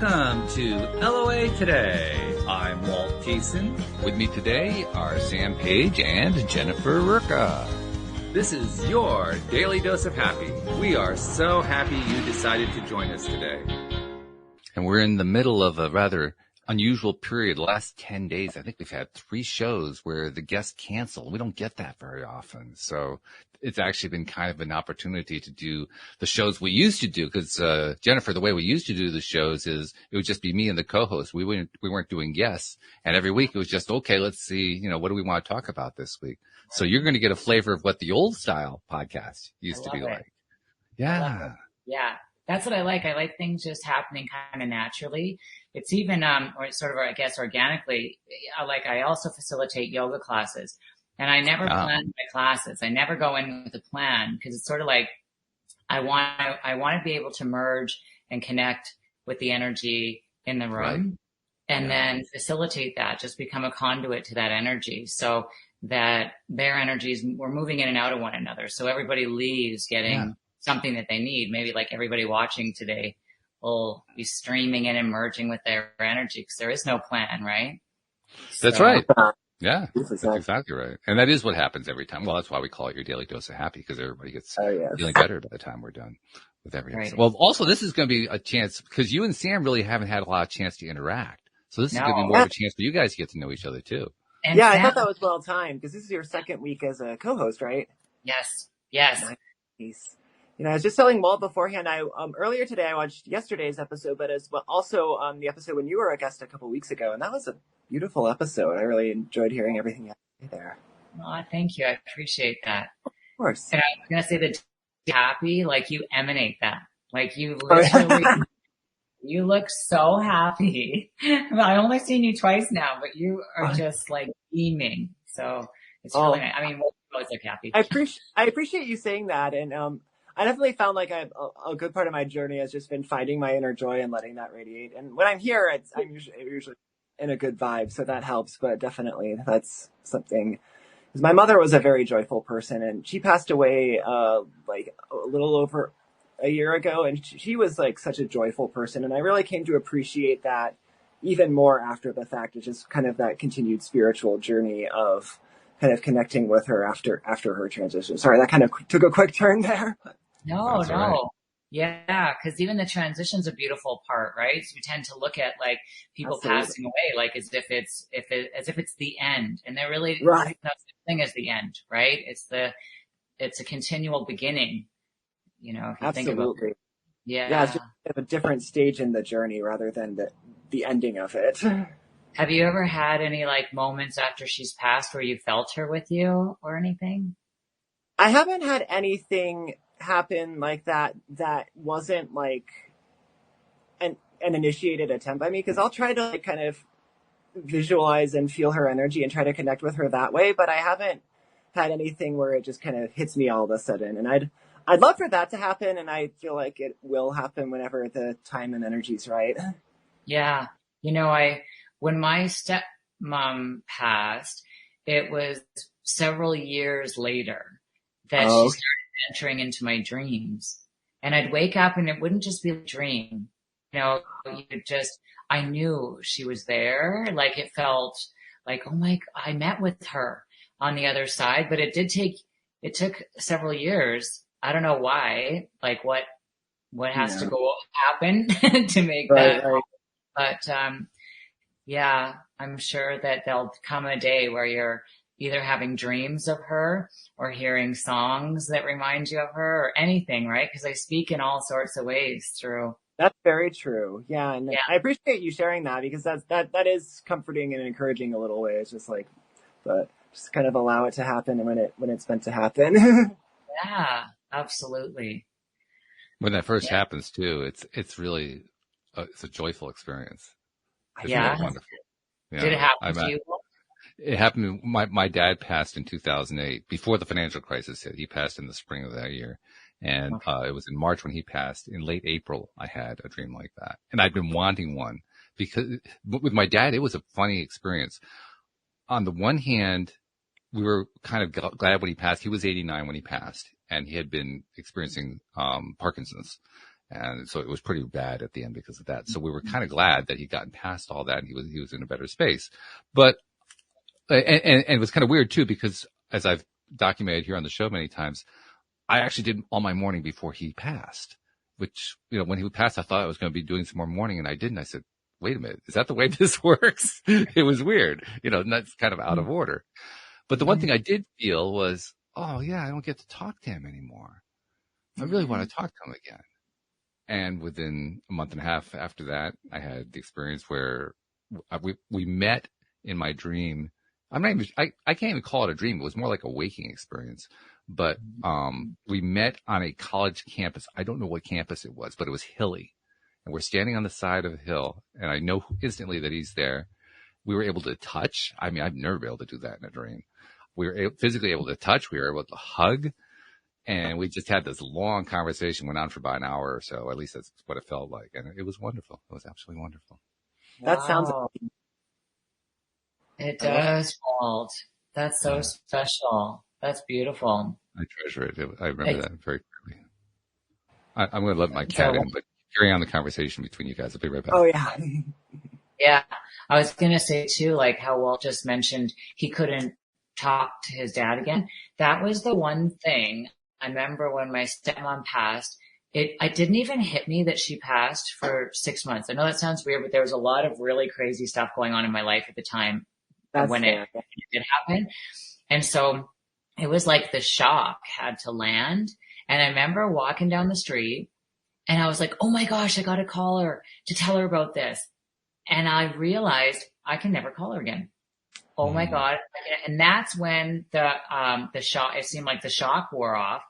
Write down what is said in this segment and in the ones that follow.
Welcome to LOA Today. I'm Walt Thiessen. With me today are Sam Page and Jennifer Rurka. This is your Daily Dose of Happy. We are so happy you decided to join us today. And we're in the middle of a rather unusual period. The last 10 days, I think we've had 3 shows where the guests cancel. We don't get that very often. So it's actually been kind of an opportunity to do the shows we used to do. Because, Jennifer, the way we used to do the shows is it would just be me and the co-host. We weren't doing guests. And every week it was just, okay, let's see, what do we want to talk about this week? So you're going to get a flavor of what the old style podcast used to be like. Yeah. Yeah. That's what I like. I like things just happening kind of naturally. It's even, or sort of, I guess, organically. I also facilitate yoga classes, and I never plan my classes. I never go in with a plan because it's sort of like I want to be able to merge and connect with the energy in the room, and then facilitate that. Just become a conduit to that energy, so that their energies, we're moving in and out of one another. So everybody leaves getting something that they need. Maybe like everybody watching today will be streaming in and merging with their energy because there is no plan, right? That's right. Yeah, that's exactly right. And that is what happens every time. Well, that's why we call it your Daily Dose of Happy, because everybody gets feeling better by the time we're done with everything. Right. Well, also, this is going to be a chance, because you and Sam really haven't had a lot of chance to interact. So this is going to be more of a chance for you guys to get to know each other, too. And Sam, I thought that was well timed, because this is your second week as a co-host, right? Yes. Nice. I was just telling Walt beforehand, earlier today I watched yesterday's episode, but as well also the episode when you were a guest a couple weeks ago, and that was a beautiful episode. I really enjoyed hearing everything you had to say there. Oh, thank you. I appreciate that. Of course. And I was going to say that happy, like you emanate that. Like you literally, you look so happy. I've only seen you twice now, but you are just like beaming. So it's really nice. I mean, we always look happy. I appreciate you saying that. And, I definitely found like a good part of my journey has just been finding my inner joy and letting that radiate. And when I'm here, I'm usually in a good vibe, so that helps. But definitely, that's something. Because my mother was a very joyful person, and she passed away like a little over a year ago, and she was like such a joyful person, and I really came to appreciate that even more after the fact. It's just kind of that continued spiritual journey of kind of connecting with her after her transition. Sorry, that kind of took a quick turn there. No. Right. Yeah, because even the transition's a beautiful part, right? So we tend to look at like people passing away like as if it's the end, and they're really no such thing as the end, right? It's a continual beginning. If you think about it. Yeah, it's just a different stage in the journey rather than the ending of it. Have you ever had any like moments after she's passed where you felt her with you or anything? I haven't had anything happen like that wasn't like an initiated attempt by me, because I'll try to like kind of visualize and feel her energy and try to connect with her that way, but I haven't had anything where it just kind of hits me all of a sudden. And I'd love for that to happen, and I feel like it will happen whenever the time and energy's right. Yeah. When my stepmom passed, it was several years later that she started entering into my dreams, and I'd wake up and it wouldn't just be a dream. I knew she was there. Like it felt like, oh my, I met with her on the other side, but it took several years. I don't know why, like what has to go happen to make that. Right. But, yeah, I'm sure that there'll come a day where you're either having dreams of her or hearing songs that remind you of her or anything, right? Because I speak in all sorts of ways through. That's very true. Yeah. And I appreciate you sharing that, because that is comforting and encouraging a little way. It's just like, but just kind of allow it to happen when it's meant to happen. Yeah, absolutely. When that first happens too, it's really, it's a joyful experience. It's really wonderful. Yeah. Did it happen to you? It happened. My dad passed in 2008, before the financial crisis hit. He passed in the spring of that year. And it was in March when he passed. In late April, I had a dream like that. And I'd been wanting one, because with my dad, it was a funny experience. On the one hand, we were kind of glad when he passed. He was 89 when he passed, and he had been experiencing Parkinson's. And so it was pretty bad at the end because of that. So we were kind of glad that he'd gotten past all that and he was in a better space. But, and it was kind of weird too, because as I've documented here on the show many times, I actually did all my mourning before he passed, which, when he passed, I thought I was going to be doing some more mourning and I didn't. I said, wait a minute, is that the way this works? It was weird, and that's kind of out of order. But the one thing I did feel was, oh yeah, I don't get to talk to him anymore. I really want to talk to him again. And within a month and a half after that, I had the experience where we met in my dream. I can't even call it a dream. It was more like a waking experience. But we met on a college campus. I don't know what campus it was, but it was hilly. And we're standing on the side of a hill, and I know instantly that he's there. We were able to touch. I mean, I've never been able to do that in a dream. We were physically able to touch. We were able to hug. And we just had this long conversation, went on for about an hour or so. At least that's what it felt like. And it was wonderful. It was absolutely wonderful. That sounds. It does, Walt. That's so special. That's beautiful. I treasure it. I remember that very clearly. I'm going to let my cat in, but carry on the conversation between you guys. I'll be right back. Oh, yeah. Yeah. I was going to say, too, like how Walt just mentioned he couldn't talk to his dad again. That was the one thing. I remember when my stepmom passed, it didn't even hit me that she passed for 6 months. I know that sounds weird, but there was a lot of really crazy stuff going on in my life at the time when it did happen. And so it was like the shock had to land. And I remember walking down the street and I was like, oh my gosh, I got to call her to tell her about this. And I realized I can never call her again. Oh my God. And that's when the shock, it seemed like the shock wore off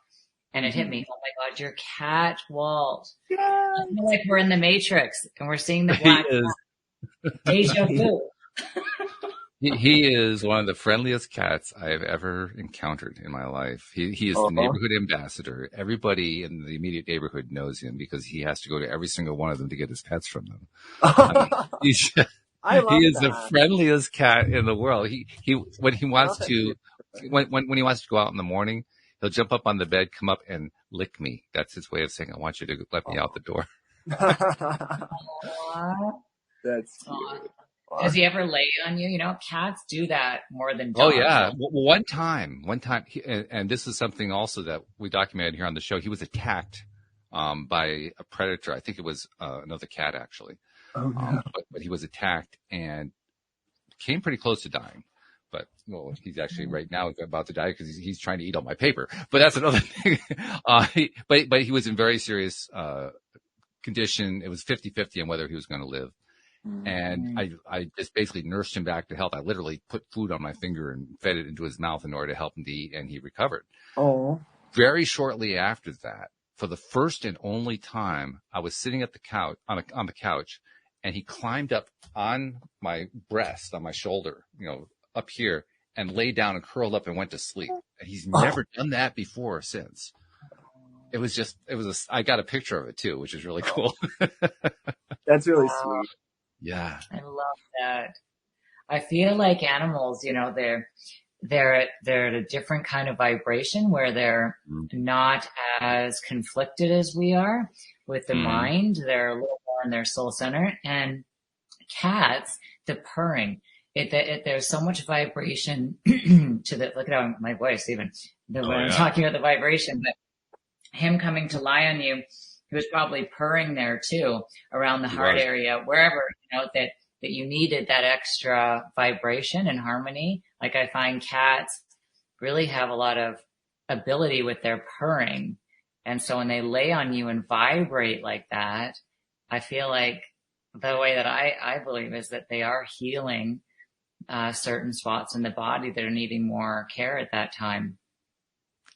and it hit me. Oh my God, your cat, Walt. Yeah. I feel like we're in the Matrix and we're seeing the black deja vu. He is one of the friendliest cats I have ever encountered in my life. He is the neighborhood ambassador. Everybody in the immediate neighborhood knows him because he has to go to every single one of them to get his pets from them. He is the friendliest cat in the world. When he wants to go out in the morning, he'll jump up on the bed, come up and lick me. That's his way of saying, I want you to let me out the door. That's cute. Does he ever lay on you? Cats do that more than dogs. Oh yeah. One time, and this is something also that we documented here on the show. He was attacked, by a predator. I think it was, another cat actually. Oh, no. But he was attacked and came pretty close to dying. But he's actually right now about to die because he's trying to eat all my paper. But that's another thing. But he was in very serious, condition. It was 50-50 on whether he was going to live. And I just basically nursed him back to health. I literally put food on my finger and fed it into his mouth in order to help him to eat, and he recovered. Oh. Very shortly after that, for the first and only time, I was sitting at the couch on the couch, and he climbed up on my breast, on my shoulder, up here, and lay down and curled up and went to sleep. And he's never done that before or since. I got a picture of it too, which is really cool. That's really sweet. Yeah. I love that. I feel like animals, they're at a different kind of vibration where they're not as conflicted as we are with the mind. They're a little more in their soul center. And cats, the purring, there's so much vibration to look at my voice even when I'm talking about the vibration, but him coming to lie on you, he was probably purring there too, around the heart area, wherever, that you needed that extra vibration and harmony. Like I find cats really have a lot of ability with their purring. And so when they lay on you and vibrate like that, I feel like the way that I believe is that they are healing certain spots in the body that are needing more care at that time.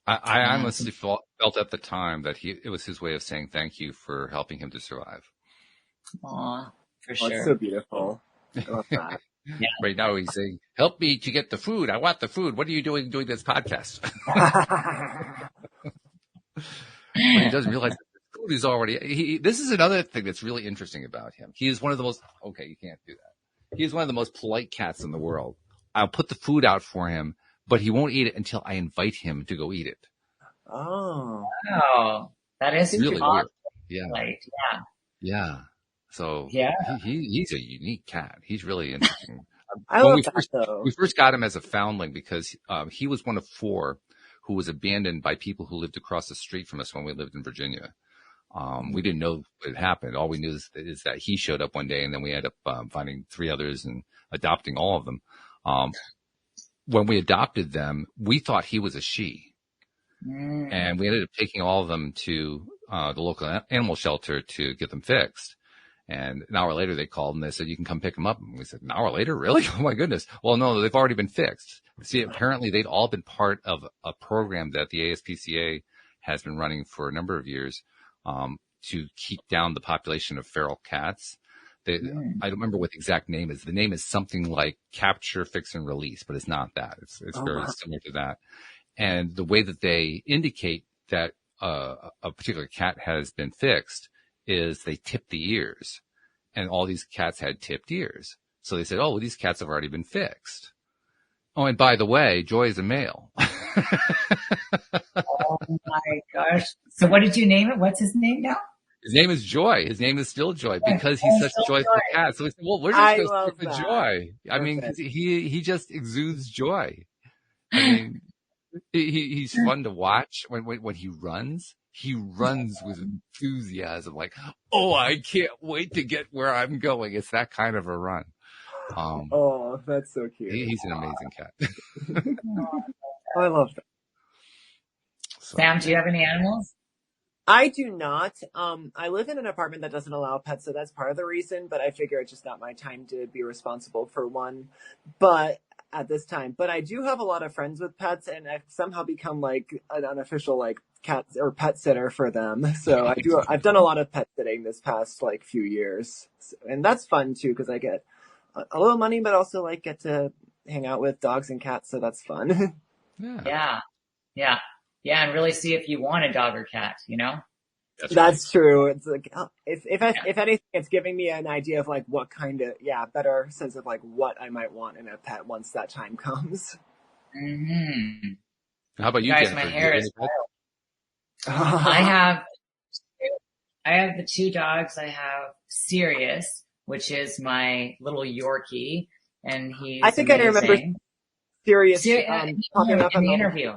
I honestly felt at the time that it was his way of saying thank you for helping him to survive. Aw, for sure. That's so beautiful. I love that. Yeah. Right now he's saying, help me to get the food. I want the food. What are you doing this podcast? But he doesn't realize that the food is already, this is another thing that's really interesting about him. He is one of the most, okay, you can't do that. He is one of the most polite cats in the world. I'll put the food out for him, but he won't eat it until I invite him to go eat it. Oh. Wow. That is really awesome. weird. Yeah. Right. Yeah. So Yeah. he's a unique cat. He's really interesting. I When love that though. we first got him as a foundling because he was one of 4 who was abandoned by people who lived across the street from us when we lived in Virginia. We didn't know what had happened. All we knew is that he showed up one day, and then we ended up finding 3 others and adopting all of them. When we adopted them, we thought he was a she, and we ended up taking all of them to the local animal shelter to get them fixed. And an hour later, they called and they said, you can come pick them up. And we said, an hour later? Really? Oh my goodness. Well, no, they've already been fixed. See, apparently they'd all been part of a program that the ASPCA has been running for a number of years, to keep down the population of feral cats. I don't remember what the exact name is. The name is something like Capture, Fix, and Release, but it's not that. It's very similar to that. And the way that they indicate that a particular cat has been fixed is they tip the ears, and all these cats had tipped ears. So they said, oh, well, these cats have already been fixed. Oh, and by the way, Joy is a male. Oh my gosh. So what did you name it? What's his name now? His name is Joy. His name is still Joy because he's such a joyful cat. So we said, well, we're just going to stick with Joy. I mean, he just exudes joy. I mean, he's fun to watch when he runs. He runs with enthusiasm, like, oh, I can't wait to get where I'm going. It's that kind of a run. Oh, that's so cute. He's an amazing cat. I love that. Sam, do you have any animals? I do not. I live in an apartment that doesn't allow pets, so that's part of the reason, but I figure it's just not my time to be responsible for one. But at this time, but I do have a lot of friends with pets, and I've somehow become like an unofficial like cat or pet sitter for them. So I've done a lot of pet sitting this past like few years, and that's fun too because I get a little money, but also like get to hang out with dogs and cats, so that's fun. Yeah, and really see if you want a dog or cat, you know? That's true. It's like, if anything, it's giving me an idea of like what kind of, better sense of like what I might want in a pet once that time comes. Mm-hmm. How about you, guys? Jennifer? My hair is I have the 2 dogs. I have Sirius, which is my little Yorkie, and he's I think amazing. I remember Sirius popping up in the interview.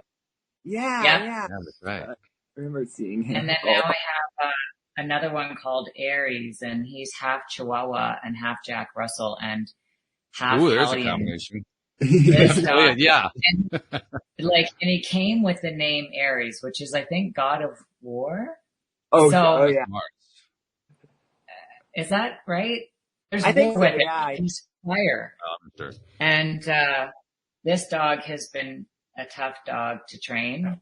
Yeah, that's right. I remember seeing him. And then now I have another one called Aries, and he's half Chihuahua and half Jack Russell and half there's Hellion. a combination. This dog. Yeah. And he came with the name Aries, which is, I think, God of War. Yeah. Is that right? There's I think war so, with yeah. it. He's fire. Sure. And this dog has been a tough dog to train,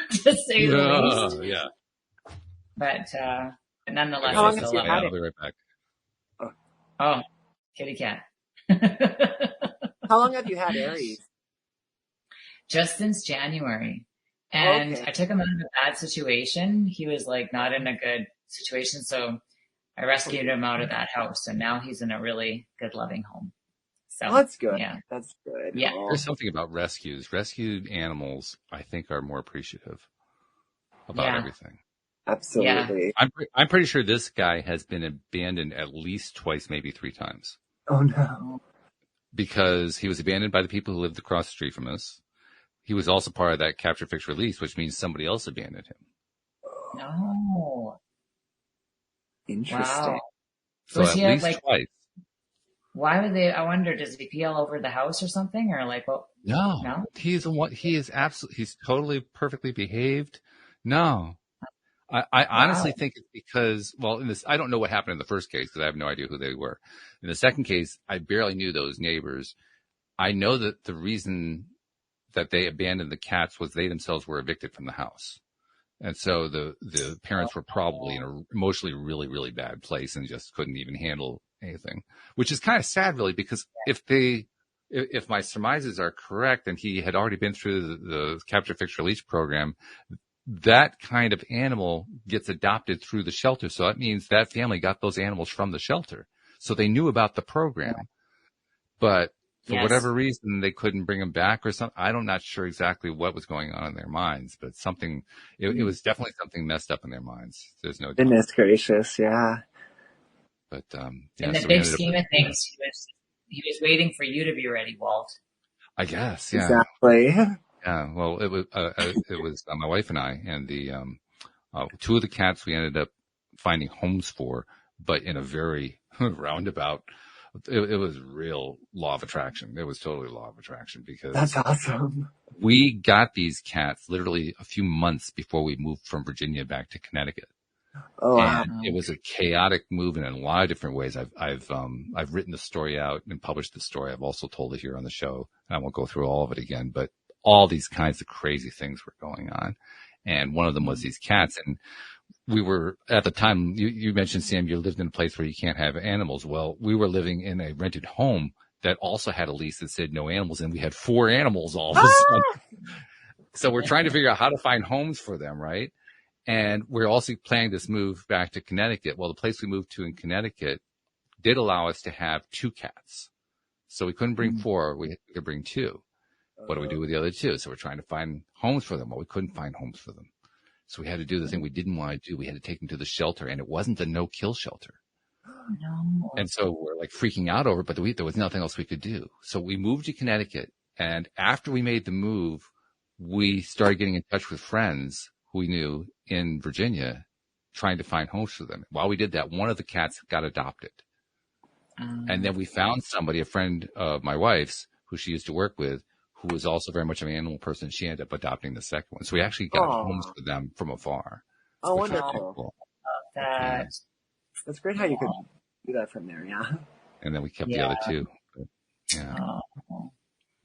to say the least. Yeah. But nonetheless, How long I has still he love had it. I'll be right back. Oh, kitty cat. How long have you had Aries? Just since January. And Okay. I took him out of a bad situation. He was like not in a good situation. So I rescued him out of that house. And now he's in a really good, loving home. So That's good. Yeah. That's good. Yeah. Oh. There's something about rescues. Rescued animals, I think, are more appreciative about everything. Absolutely. I'm pretty sure this guy has been abandoned at least twice, maybe 3 times. Oh no. Because he was abandoned by the people who lived across the street from us. He was also part of that Capture, Fix, Release, which means somebody else abandoned him. No. Interesting. Wow. So Was at he least twice. Why would they? I wonder, does he pee all over the house or something, or like what? No. He's totally perfectly behaved. No. I honestly think it's because, I don't know what happened in the first case because I have no idea who they were. In the second case, I barely knew those neighbors. I know that the reason that they abandoned the cats was they themselves were evicted from the house. And so the parents were probably in an emotionally really, really bad place and just couldn't even handle anything, which is kind of sad really, because if my surmises are correct and he had already been through the Capture, Fix, Release program, that kind of animal gets adopted through the shelter. So that means that family got those animals from the shelter. So they knew about the program, but for whatever reason, they couldn't bring them back or something. I'm not sure exactly what was going on in their minds, but it was definitely something messed up in their minds. There's no doubt. Goodness gracious. Yeah. But, in the big scheme of things, he was waiting for you to be ready, Walt. I guess. Yeah. Exactly. Yeah. Well, it was my wife and I, and the, two of the cats we ended up finding homes for, but in a very roundabout. It was real law of attraction. It was totally law of attraction because that's awesome. We got these cats literally a few months before we moved from Virginia back to Connecticut. Oh, and wow. It was a chaotic move in a lot of different ways. I've written the story out and published the story. I've also told it here on the show, and I won't go through all of it again, but all these kinds of crazy things were going on. And one of them was these cats. And we were, at the time, you mentioned, Sam, you lived in a place where you can't have animals. Well, we were living in a rented home that also had a lease that said no animals, and we had 4 animals all of a sudden. So we're trying to figure out how to find homes for them, right? And we're also planning this move back to Connecticut. Well, the place we moved to in Connecticut did allow us to have 2 cats. So we couldn't bring 4, we could bring 2. What do we do with the other 2? So we're trying to find homes for them. Well, we couldn't find homes for them. So we had to do the thing we didn't want to do. We had to take them to the shelter, and it wasn't a no-kill shelter. No. And so we're like freaking out over it, but there was nothing else we could do. So we moved to Connecticut, and after we made the move, we started getting in touch with friends who we knew in Virginia, trying to find homes for them. While we did that, one of the cats got adopted. And then we found somebody, a friend of my wife's, who she used to work with, who was also very much an animal person. She ended up adopting the second one. So we actually got homes for them from afar. Oh, wonderful. Cool. That. That's great how you could do that from there, yeah. And then we kept the other 2. But, yeah. Oh,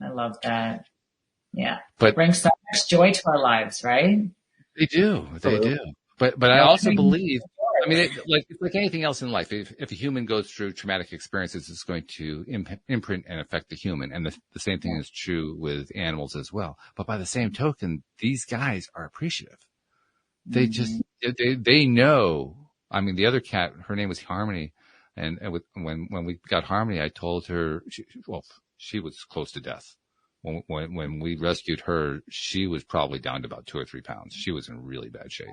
I love that. Yeah. But brings so much joy to our lives, right? They do. But I also believe, I mean, it's like anything else in life. If a human goes through traumatic experiences, it's going to imprint and affect the human. And the same thing is true with animals as well. But by the same token, these guys are appreciative. They just, they know. I mean, the other cat, her name was Harmony. And when we got Harmony, I told her, she was close to death. When we rescued her, she was probably down to about 2 or 3 pounds. She was in really bad shape.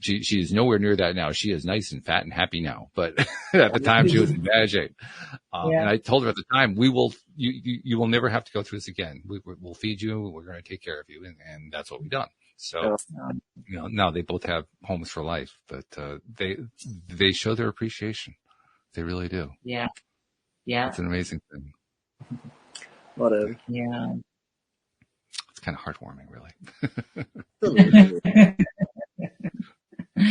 She is nowhere near that now. She is nice and fat and happy now, but at the time she was in bad shape. And I told her at the time, you will never have to go through this again. We'll feed you. We're going to take care of you. And that's what we've done. So, now they both have homes for life, but, they show their appreciation. They really do. Yeah. Yeah. It's an amazing thing. Yeah. It's kind of heartwarming, really.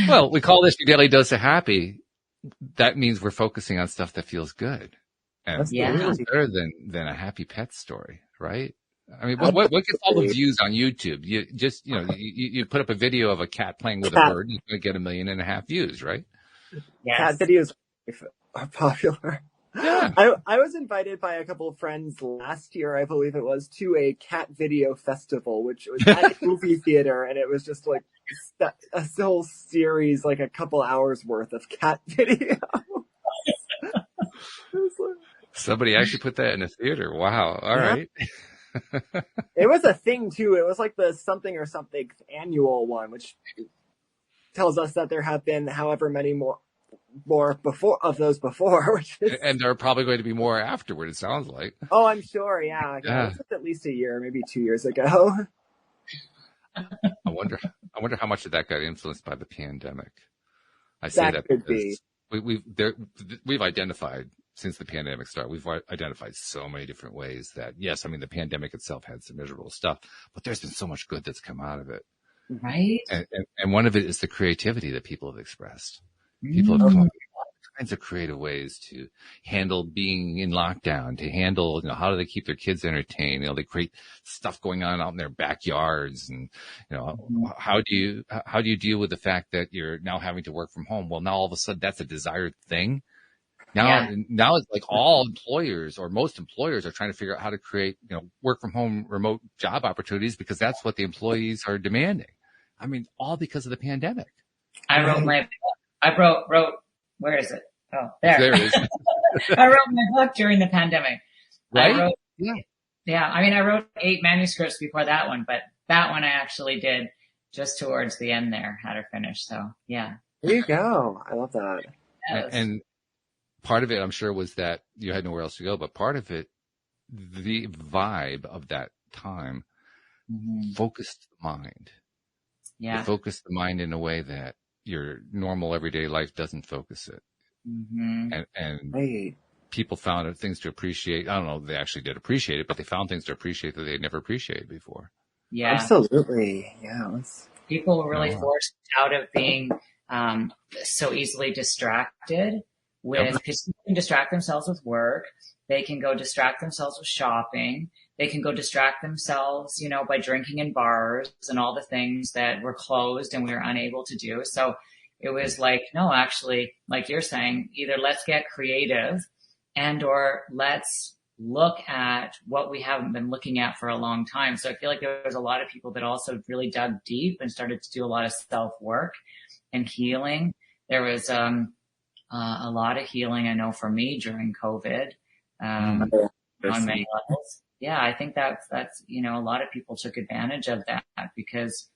Well, we call this your daily dose of happy. That means we're focusing on stuff that feels good. And it feels better than a happy pet story, right? I mean, what gets all the views on YouTube? You just, you put up a video of a cat playing with a bird, and you're going to get 1.5 million views, right? Yes. Cat videos are popular. Yeah. I was invited by a couple of friends last year, I believe it was, to a cat video festival, which was at a movie theater, and it was just like a whole series, like a couple hours worth of cat video. Somebody actually put that in a theater. Wow. All right. It was a thing too. It was like the something or something annual one, which tells us that there have been however many more before of those before, which is... and there are probably going to be more afterward. It sounds like. Oh, I'm sure. Yeah. It was at least a year, maybe 2 years ago. I wonder how much of that got influenced by the pandemic. I say that could because we've identified since the pandemic started, we've identified so many different ways that, yes, I mean, the pandemic itself had some miserable stuff, but there's been so much good that's come out of it. Right. And one of it is the creativity that people have expressed. People have come up with all kinds of creative ways to handle being in lockdown, to handle, how do they keep their kids entertained? They create stuff going on out in their backyards, and, how do you deal with the fact that you're now having to work from home? Well, now all of a sudden that's a desired thing. Now it's like all employers or most employers are trying to figure out how to create, work from home remote job opportunities because that's what the employees are demanding. I mean, all because of the pandemic. I wrote, where is it? Oh, there. There it is. I wrote my book during the pandemic. Right? I mean, I wrote 8 manuscripts before that one, but that one I actually did just towards the end there, had her finished. So yeah. There you go. I love that. Yes. And part of it, I'm sure, was that you had nowhere else to go, but part of it, the vibe of that time focused the mind. Yeah. It focused the mind in a way that your normal everyday life doesn't focus it. And Right. people found things to appreciate. I don't know if they actually did appreciate it, but they found things to appreciate that they'd never appreciated before. Yeah. Absolutely. Yeah. People were really forced out of being so easily distracted with, because people can distract themselves with work. They can go distract themselves with shopping. They can go distract themselves, you know, by drinking in bars and all the things that were closed and we were unable to do. So it was like, no, actually, like you're saying, either let's get creative and or let's look at what we haven't been looking at for a long time. So I feel like there was a lot of people that also really dug deep and started to do a lot of self-work and healing. There was a lot of healing, I know, for me during COVID on many levels. Yeah, I think that's, you know, a lot of people took advantage of that because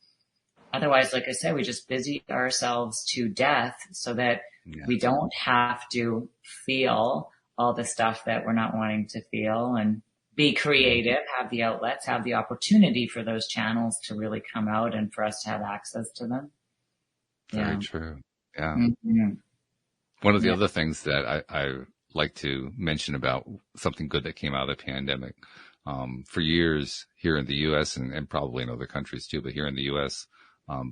otherwise, like I said, we just busy ourselves to death so that we don't have to feel all the stuff that we're not wanting to feel and be creative, have the outlets, have the opportunity for those channels to really come out and for us to have access to them. Very true. Yeah. Mm-hmm. One of the other things that I like to mention about something good that came out of the pandemic, for years here in the U.S. and probably in other countries too, but here in the U.S.,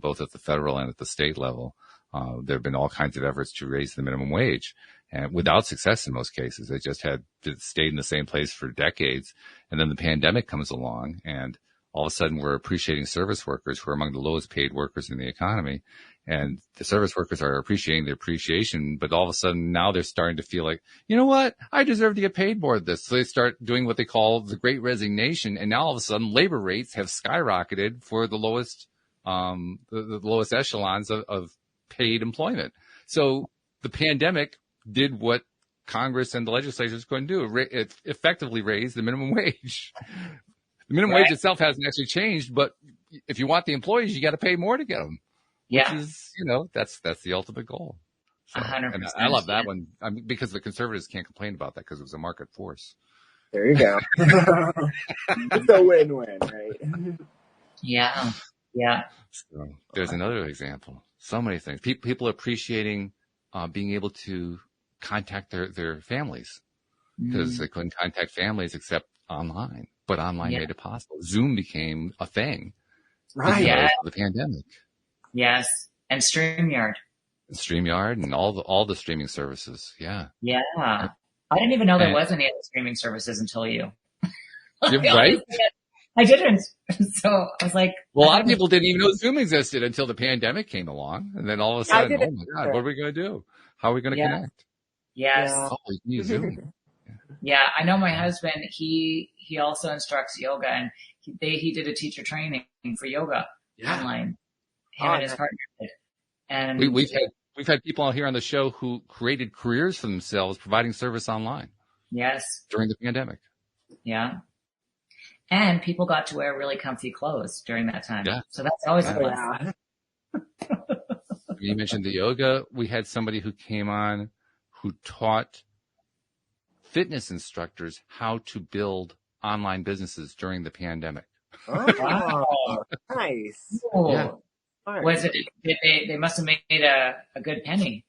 both at the federal and at the state level, there have been all kinds of efforts to raise the minimum wage, and without success in most cases. They just had stayed in the same place for decades. And then the pandemic comes along, and all of a sudden we're appreciating service workers who are among the lowest paid workers in the economy. And the service workers are appreciating the appreciation, but all of a sudden now they're starting to feel like, you know what? I deserve to get paid more of this. So they start doing what they call the Great Resignation. And now all of a sudden labor rates have skyrocketed for the lowest, the lowest echelons of paid employment. So the pandemic did what Congress and the legislatures couldn't do. It effectively raised the minimum wage. The minimum wage itself hasn't actually changed, but if you want the employees, you got to pay more to get them. Yeah. Which is, you know, that's the ultimate goal. So, 100%. And I love that one. I mean, because the conservatives can't complain about that because it was a market force. There you go. It's a win-win, right? Yeah. Yeah. So there's another example. So many things. People appreciating being able to contact their families because they couldn't contact families except online. But online made it possible. Zoom became a thing. Right. Yeah. The pandemic. Yes. And StreamYard. And all the streaming services. Yeah. Yeah. I didn't even know there was any other streaming services until you. Right? I didn't. So I was like, well, a lot of people didn't even know Zoom existed until the pandemic came along. And then all of a sudden, oh my God, what are we going to do? How are we going to connect? Yes. Oh, you can use Zoom. Yeah. I know my husband, he also instructs yoga and he did a teacher training for yoga online. Him and his partner did. And we've had people out here on the show who created careers for themselves providing service online. Yes. During the pandemic. Yeah. And people got to wear really comfy clothes during that time. Yeah. So that's always a plus. You mentioned the yoga. We had somebody who came on who taught fitness instructors how to build online businesses during the pandemic. Oh, wow. Nice. Cool. Yeah. Was it? They must have made a good penny.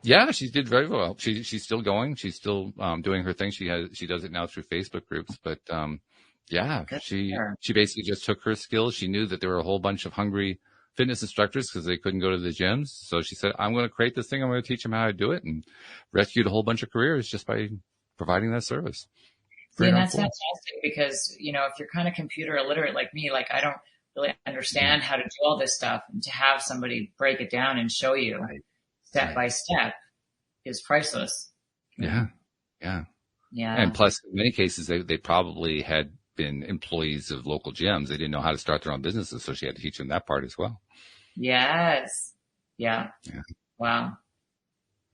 Yeah, she did very well. She's still going. She's still doing her thing. She does it now through Facebook groups. But she basically just took her skills. She knew that there were a whole bunch of hungry fitness instructors because they couldn't go to the gyms. So she said, "I'm going to create this thing. I'm going to teach them how to do it," and rescued a whole bunch of careers just by providing that service. And that's fantastic because if you're kind of computer illiterate like me, like I don't really understand how to do all this stuff, and to have somebody break it down and show you step by step is priceless. Yeah. And plus, in many cases, they probably had been employees of local gyms. They didn't know how to start their own businesses, so she had to teach them that part as well. Yes. Yeah. Wow.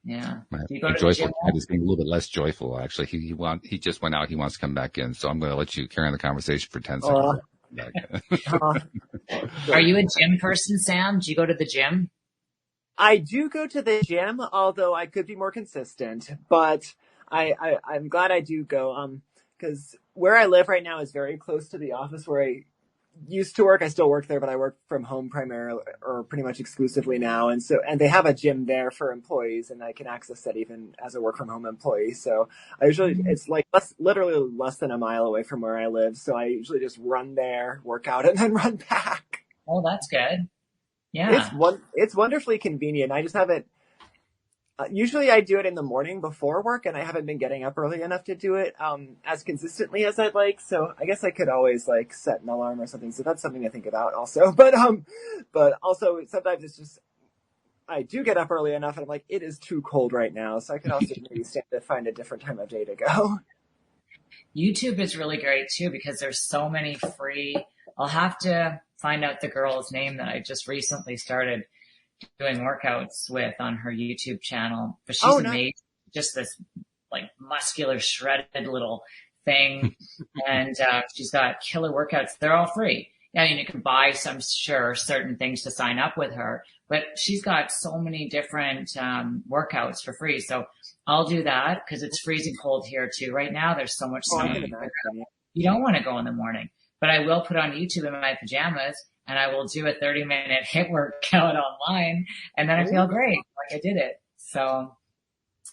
Yeah. My Do you go to the joyful gym? cat is being a little bit less joyful, actually. He just went out. He wants to come back in. So I'm going to let you carry on the conversation for 10 seconds. Back in. Are you a gym person, Sam? Do you go to the gym? I do go to the gym, although I could be more consistent, but I'm glad I do go. Cause where I live right now is very close to the office where I used to work. I still work there, but I work from home primarily or pretty much exclusively now. And they have a gym there for employees and I can access that even as a work from home employee. So it's like literally less than a mile away from where I live. So I usually just run there, work out and then run back. Oh, that's good. Yeah. It's wonderfully convenient. I just haven't, usually I do it in the morning before work and I haven't been getting up early enough to do it, as consistently as I'd like. So I guess I could always like set an alarm or something. So that's something to think about also. But also sometimes it's just, I do get up early enough and I'm like, it is too cold right now. So I could also maybe find a different time of day to go. YouTube is really great too because there's so many free. I'll have to find out the girl's name that I just recently started doing workouts with on her YouTube channel, but she's amazing. Just this like muscular shredded little thing. And, she's got killer workouts. They're all free. I mean, you can buy some certain things to sign up with her, but she's got so many different, workouts for free. So I'll do that because it's freezing cold here too. Right now, there's so much snow. You don't want to go in the morning, but I will put on YouTube in my pajamas and I will do a 30-minute HIIT workout online and then I feel great. Like I did it. So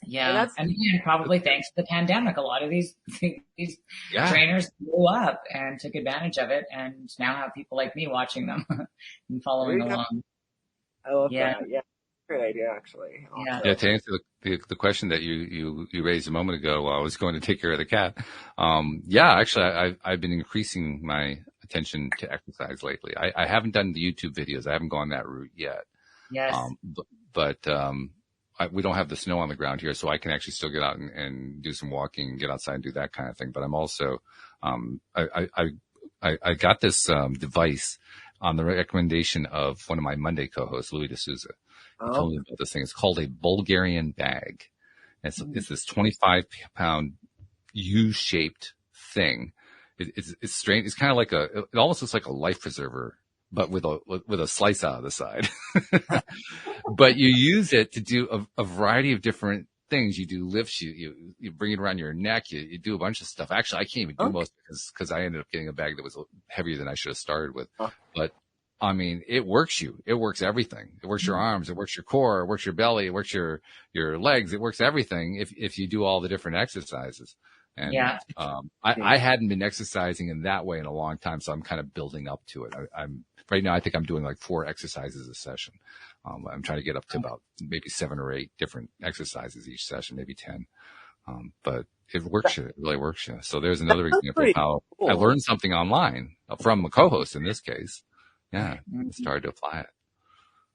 yeah. And again, probably thanks to the pandemic, a lot of these trainers blew up and took advantage of it and now have people like me watching them and following along. I love that. Yeah. Great idea, actually. Yeah. Yeah. To answer the question that you raised a moment ago while I was going to take care of the cat. Actually I've been increasing my attention to exercise lately. I haven't done the YouTube videos. I haven't gone that route yet. Yes. We don't have the snow on the ground here, so I can actually still get out and do some walking, get outside and do that kind of thing. But I'm also, I got this, device on the recommendation of one of my Monday co-hosts, Louis D'Souza. He told me about this thing. It's called a Bulgarian bag. It's this 25-pound U-shaped thing. It's strange. It's kind of like it almost looks like a life preserver, but with a slice out of the side. But you use it to do a variety of different things. You do lifts, you bring it around your neck, you do a bunch of stuff. Actually, I can't even do most because I ended up getting a bag that was heavier than I should have started with. But I mean, it works you. It works everything. It works your arms. It works your core. It works your belly. It works your legs. It works everything if you do all the different exercises. And, I hadn't been exercising in that way in a long time, so I'm kind of building up to it. I'm right now, I think I'm doing like 4 exercises a session. I'm trying to get up to about maybe 7 or 8 different exercises each session, maybe 10. But it works you. It really works you. So there's another example of how I learned something online from a co-host in this case. Yeah. Started to apply it.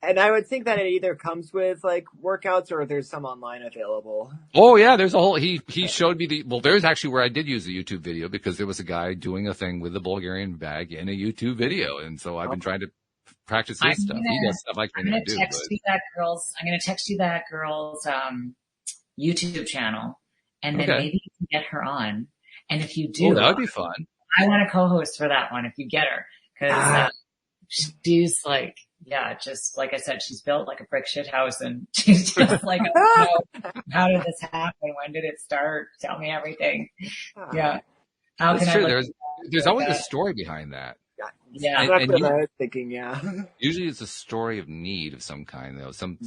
And I would think that it either comes with like workouts or there's some online available. Oh yeah, there's a whole, he showed me there's actually where I did use a YouTube video because there was a guy doing a thing with the Bulgarian bag in a YouTube video. And so I've been trying to practice his stuff. He does stuff I can't do. I'm going to text you that girl's, YouTube channel and then maybe you can get her on. And if you do, that would be fun. I want to co-host for that one if you get her. Cause, she's like, just like I said, she's built like a brick shit house and she's just like, how did this happen? When did it start? Tell me everything. Yeah. How can I there's always a story behind that. Yeah. That's what I was thinking. Yeah. Usually it's a story of need of some kind, though. Some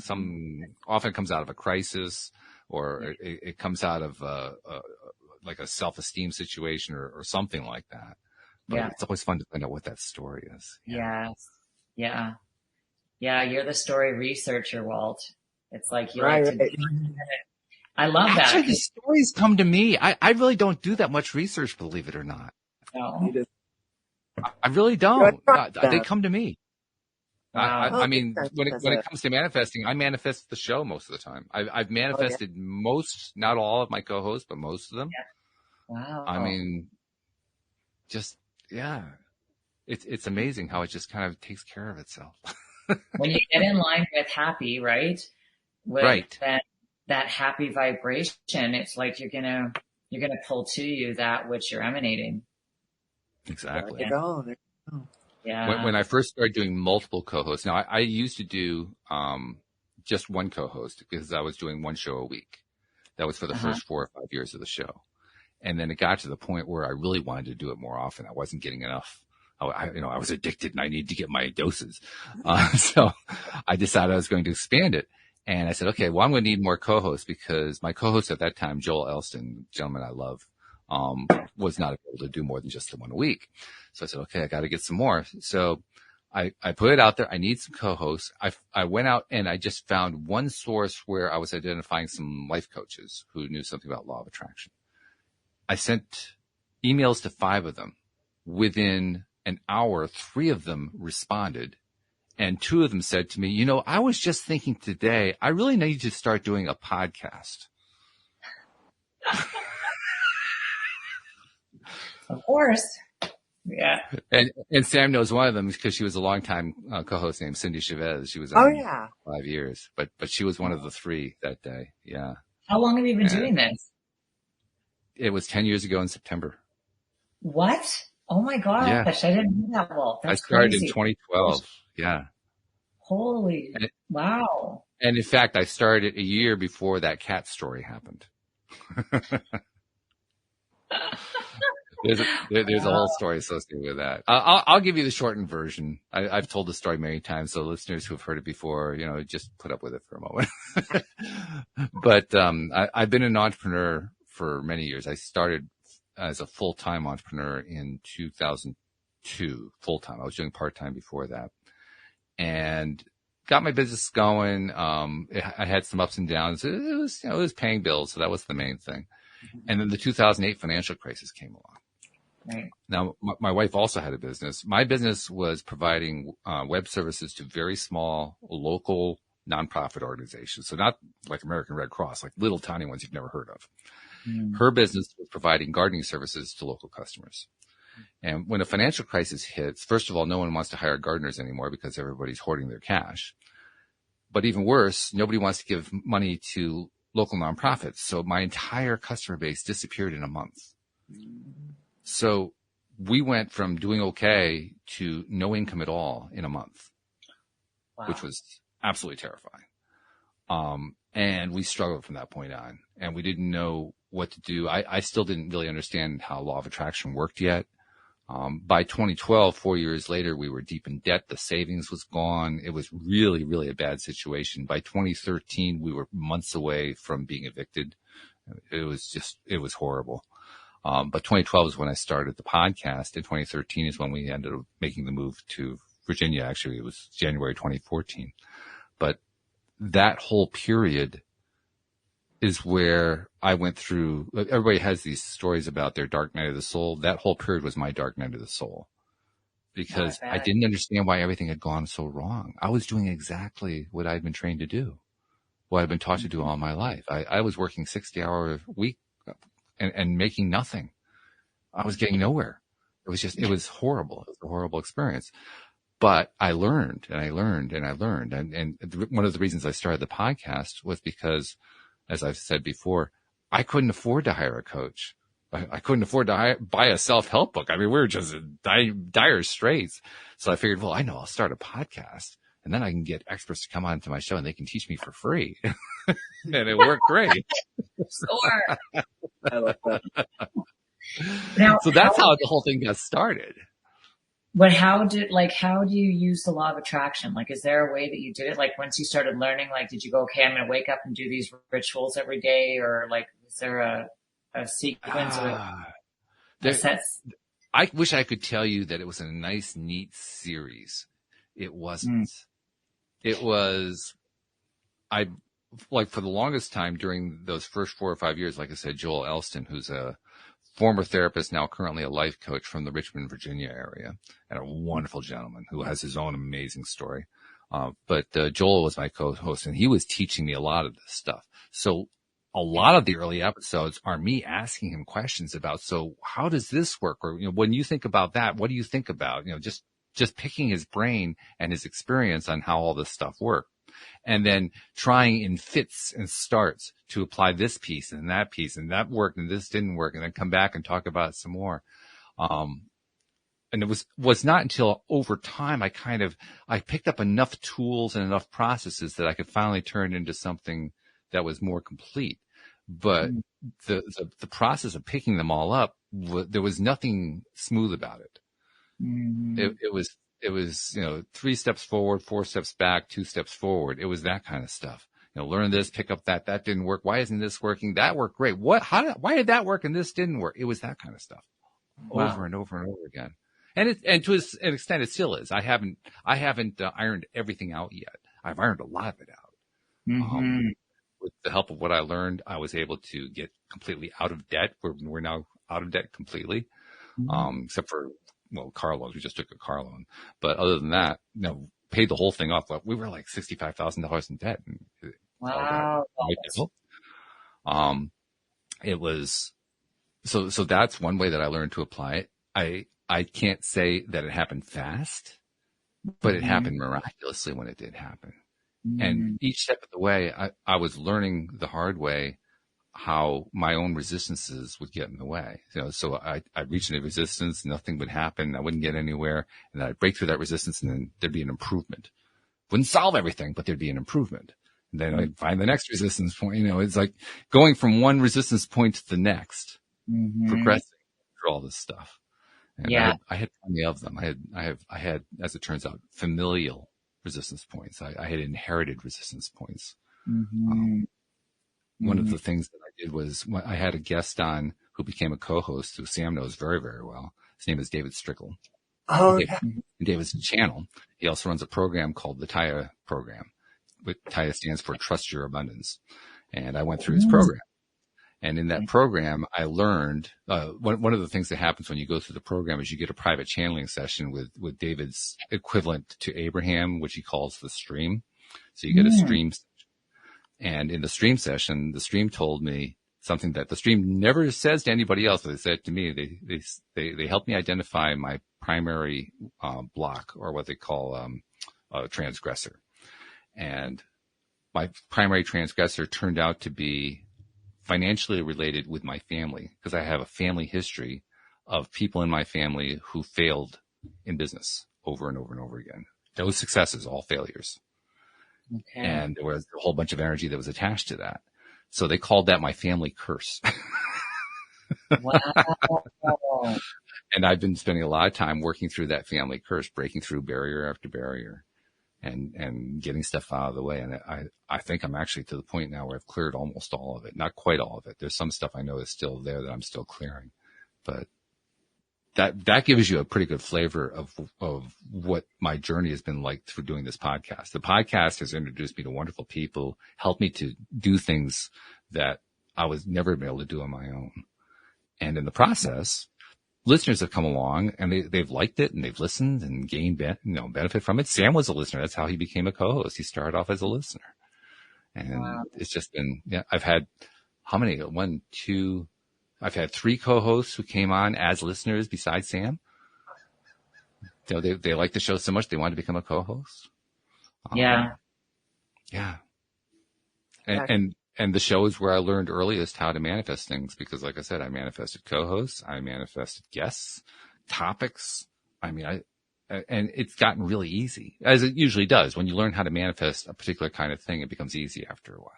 often comes out of a crisis or it comes out of, like a self-esteem situation or something like that. But it's always fun to find out what that story is. Yeah. Yes. Yeah. Yeah. You're the story researcher, Walt. It's like you right. I love that. Actually, the stories come to me. I really don't do that much research, believe it or not. No. I really don't. They come to me. I mean, when it comes to manifesting, I manifest the show most of the time. I've manifested most, not all of my co-hosts, but most of them. Yeah. Wow. I mean, it's amazing how it just kind of takes care of itself. When you get in line with Happy, right? Then that happy vibration, it's like you're gonna pull to you that which you're emanating. Exactly. There you go. There you go. Yeah. When I first started doing multiple co-hosts, now I used to do just one co-host because I was doing one show a week. That was for the first 4 or 5 years of the show. And then it got to the point where I really wanted to do it more often. I wasn't getting enough. I was addicted and I needed to get my doses. So I decided I was going to expand it. And I said, okay, well, I'm going to need more co-hosts because my co-host at that time, Joel Elston, gentleman I love, was not able to do more than just the one a week. So I said, okay, I got to get some more. So I put it out there. I need some co-hosts. I went out and I just found one source where I was identifying some life coaches who knew something about law of attraction. I sent emails to 5 of them. Within an hour, 3 of them responded. And 2 of them said to me, I was just thinking today, I really need to start doing a podcast. Of course. Yeah. And Sam knows one of them because she was a longtime co-host named Cindy Chavez. She was on 5 years, but she was one of the 3 that day. Yeah. How long have you been doing this? It was 10 years ago in September. What? Oh my gosh. Yeah. I didn't know that. Well, that's I started crazy. in 2012. Yeah. Holy, wow. And in fact, I started a year before that cat story happened. There's a whole story associated with that. I'll give you the shortened version. I've told the story many times, so listeners who have heard it before, just put up with it for a moment. But I've been an entrepreneur for many years. I started as a full-time entrepreneur in 2002, full-time. I was doing part-time before that, and got my business going. I had some ups and downs. It was paying bills, so that was the main thing. And then the 2008 financial crisis came along. Right. Now, my wife also had a business. My business was providing web services to very small local nonprofit organizations. So not like American Red Cross, like little tiny ones you've never heard of. Her business was providing gardening services to local customers. And when a financial crisis hits, first of all, no one wants to hire gardeners anymore because everybody's hoarding their cash. But even worse, nobody wants to give money to local nonprofits. So my entire customer base disappeared in a month. So we went from doing okay to no income at all in a month, which was absolutely terrifying. And we struggled from that point on, and we didn't know what to do. I still didn't really understand how law of attraction worked yet. By 2012, 4 years later, we were deep in debt. The savings was gone. It was really, really a bad situation. By 2013, we were months away from being evicted. It was horrible. But 2012 is when I started the podcast, and 2013 is when we ended up making the move to Virginia. Actually, it was January 2014. But that whole period is where I went through. Everybody has these stories about their dark night of the soul. That whole period was my dark night of the soul because I didn't understand why everything had gone so wrong. I was doing exactly what I'd been trained to do, what I'd been taught to do all my life. I was working 60-hour a week and making nothing. I was getting nowhere. It was horrible. It was a horrible experience. But I learned and I learned and I learned. And one of the reasons I started the podcast was because, as I've said before, I couldn't afford to hire a coach. I couldn't afford to buy a self-help book. I mean, we were just in dire straits. So I figured, well, I know I'll start a podcast and then I can get experts to come on to my show and they can teach me for free. And it worked great. Sure. I love that. Now, so that's how the whole thing got started. But how do you use the law of attraction? Like, is there a way that you did it? Like, once you started learning, like, did you go, okay, I'm going to wake up and do these rituals every day? Or like, is there a sequence or sets? I wish I could tell you that it was a nice, neat series. It wasn't. It was, for the longest time during those first 4 or 5 years, like I said, Joel Elston, who's a former therapist, now currently a life coach from the Richmond, Virginia area, and a wonderful gentleman who has his own amazing story. But Joel was my co-host, and he was teaching me a lot of this stuff. So a lot of the early episodes are me asking him questions about, so how does this work? Or, when you think about that, what do you think about? Just picking his brain and his experience on how all this stuff worked. and then trying in fits and starts to apply this piece and that worked and this didn't work, and then come back and talk about it some more. And it was not until over time I picked up enough tools and enough processes that I could finally turn into something that was more complete. But the process of picking them all up, there was nothing smooth about it. It was, 3 steps forward, 4 steps back, 2 steps forward. It was that kind of stuff. Learn this, pick up that didn't work. Why isn't this working? That worked great. Why did that work and this didn't work? It was that kind of stuff over and over and over again. And to an extent, it still is. I haven't ironed everything out yet. I've ironed a lot of it out. With the help of what I learned, I was able to get completely out of debt. We're now out of debt completely, except for, car loans. We just took a car loan. But other than that, paid the whole thing off. We were like $65,000 in debt. Wow. It was, so that's one way that I learned to apply it. I can't say that it happened fast, but it happened miraculously when it did happen. And each step of the way, I was learning the hard way how my own resistances would get in the way. So I'd reach a resistance, nothing would happen, I wouldn't get anywhere, and then I'd break through that resistance, and then there'd be an improvement. Wouldn't solve everything, but there'd be an improvement. And then I'd find the next resistance point. It's like going from one resistance point to the next, progressing through all this stuff. And I had plenty of them. I had, as it turns out, familial resistance points. I had inherited resistance points. One of the things that I did was I had a guest on who became a co-host who Sam knows very, very well. His name is David Strickle. Oh, yeah. David's channel. He also runs a program called the TIA program. TIA stands for Trust Your Abundance. And I went through his program. And in that program, I learned, one of the things that happens when you go through the program is you get a private channeling session with David's equivalent to Abraham, which he calls the stream. So you get a stream session. And in the stream session, the stream told me something that the stream never says to anybody else, but they said to me. They helped me identify my primary, block, or what they call, a transgressor. And my primary transgressor turned out to be financially related with my family, because I have a family history of people in my family who failed in business over and over and over again. No successes, all failures. Okay. And there was a whole bunch of energy that was attached to that. So they called that my family curse. Wow. And I've been spending a lot of time working through that family curse, breaking through barrier after barrier, and getting stuff out of the way. And I think I'm actually to the point now where I've cleared almost all of it. Not quite all of it. There's some stuff I know is still there that I'm still clearing, but that gives you a pretty good flavor of what my journey has been like through doing this podcast. The podcast has introduced me to wonderful people, helped me to do things that I was never able to do on my own. And in the process, listeners have come along and they've liked it and they've listened and gained benefit from it. Sam was a listener. That's how he became a co-host. He started off as a listener. And It's just been, I've had how many? I've had 3 co-hosts who came on as listeners besides Sam. They like the show so much they wanted to become a co-host. Yeah. And the show is where I learned earliest how to manifest things, because like I said, I manifested co-hosts, I manifested guests, topics. and it's gotten really easy, as it usually does. When you learn how to manifest a particular kind of thing, it becomes easy after a while.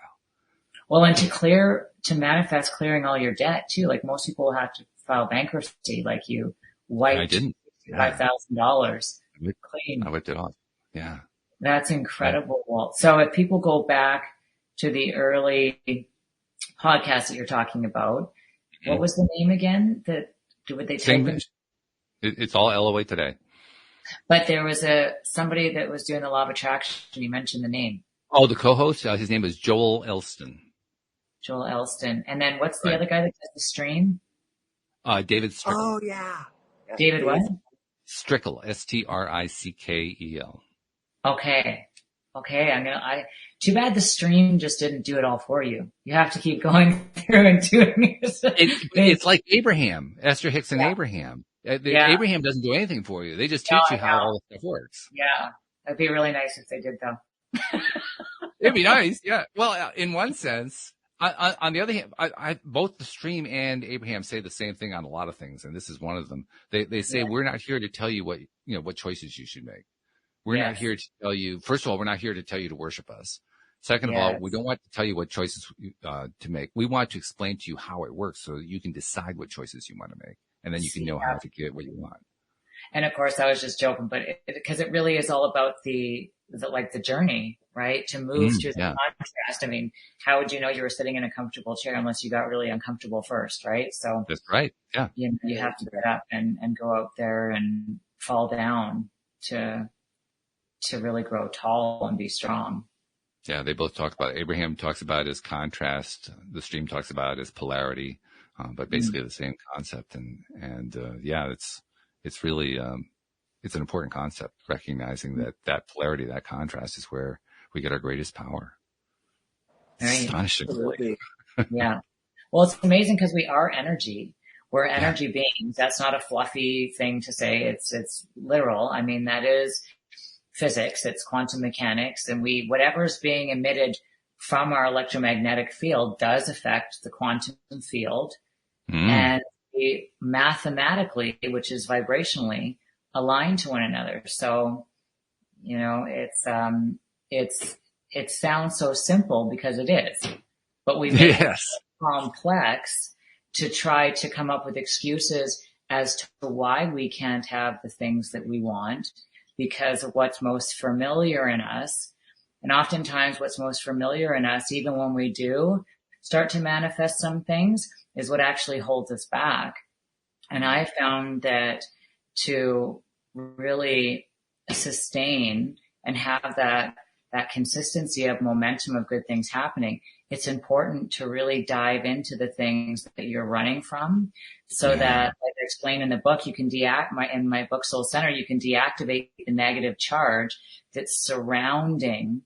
Well, and to manifest clearing all your debt too. Like most people have to file bankruptcy, like you wiped $5,000 clean. I wiped it off. Yeah. That's incredible, Walt. So if people go back to the early podcast that you're talking about, what was the name again? Would they type in? It's all LOA Today. But there was somebody that was doing the law of attraction. You mentioned the name. Oh, the co-host? His name is Joel Elston. Joel Elston. And then what's the other guy that does the stream? David Strickle. Oh, yeah. David what? Strickle. Strickel. Okay. Too bad the stream just didn't do it all for you. You have to keep going through and doing it. It's like Abraham, Esther Hicks and Abraham. Abraham doesn't do anything for you. They just teach you how all the stuff works. Yeah. That'd be really nice if they did though. It'd be nice. Yeah. Well, in one sense, on the other hand, both the stream and Abraham say the same thing on a lot of things. And this is one of them. They say, we're not here to tell you what choices you should make. We're not here to tell you, first of all, we're not here to tell you to worship us. Second of all, we don't want to tell you what choices to make. We want to explain to you how it works so that you can decide what choices you want to make. And then you can know how to get what you want. And of course, I was just joking, but because it really is all about the journey, right? To move through the contrast. I mean, how would you know you were sitting in a comfortable chair unless you got really uncomfortable first, right? So that's right. Yeah. You have to get up and go out there and fall down to really grow tall and be strong. Yeah, they both talk about it. Abraham talks about it as contrast. The stream talks about it as polarity, but basically the same concept. And it's really, it's an important concept, recognizing that polarity, that contrast is where we get our greatest power. Right. Astonishingly. Yeah. Well, it's amazing because we are energy. We're energy beings. That's not a fluffy thing to say. It's literal. I mean, that is physics. It's quantum mechanics, and whatever's being emitted from our electromagnetic field does affect the quantum field, and we mathematically, which is vibrationally, align to one another. So, it sounds so simple because it is, but we make it complex to try to come up with excuses as to why we can't have the things that we want, because of what's most familiar in us. And oftentimes what's most familiar in us, even when we do start to manifest some things, is what actually holds us back. And I found that to really sustain and have that consistency of momentum of good things happening, it's important to really dive into the things that you're running from, so that, like I explained in the book, you can in my book Soul Center, you can deactivate the negative charge that's surrounding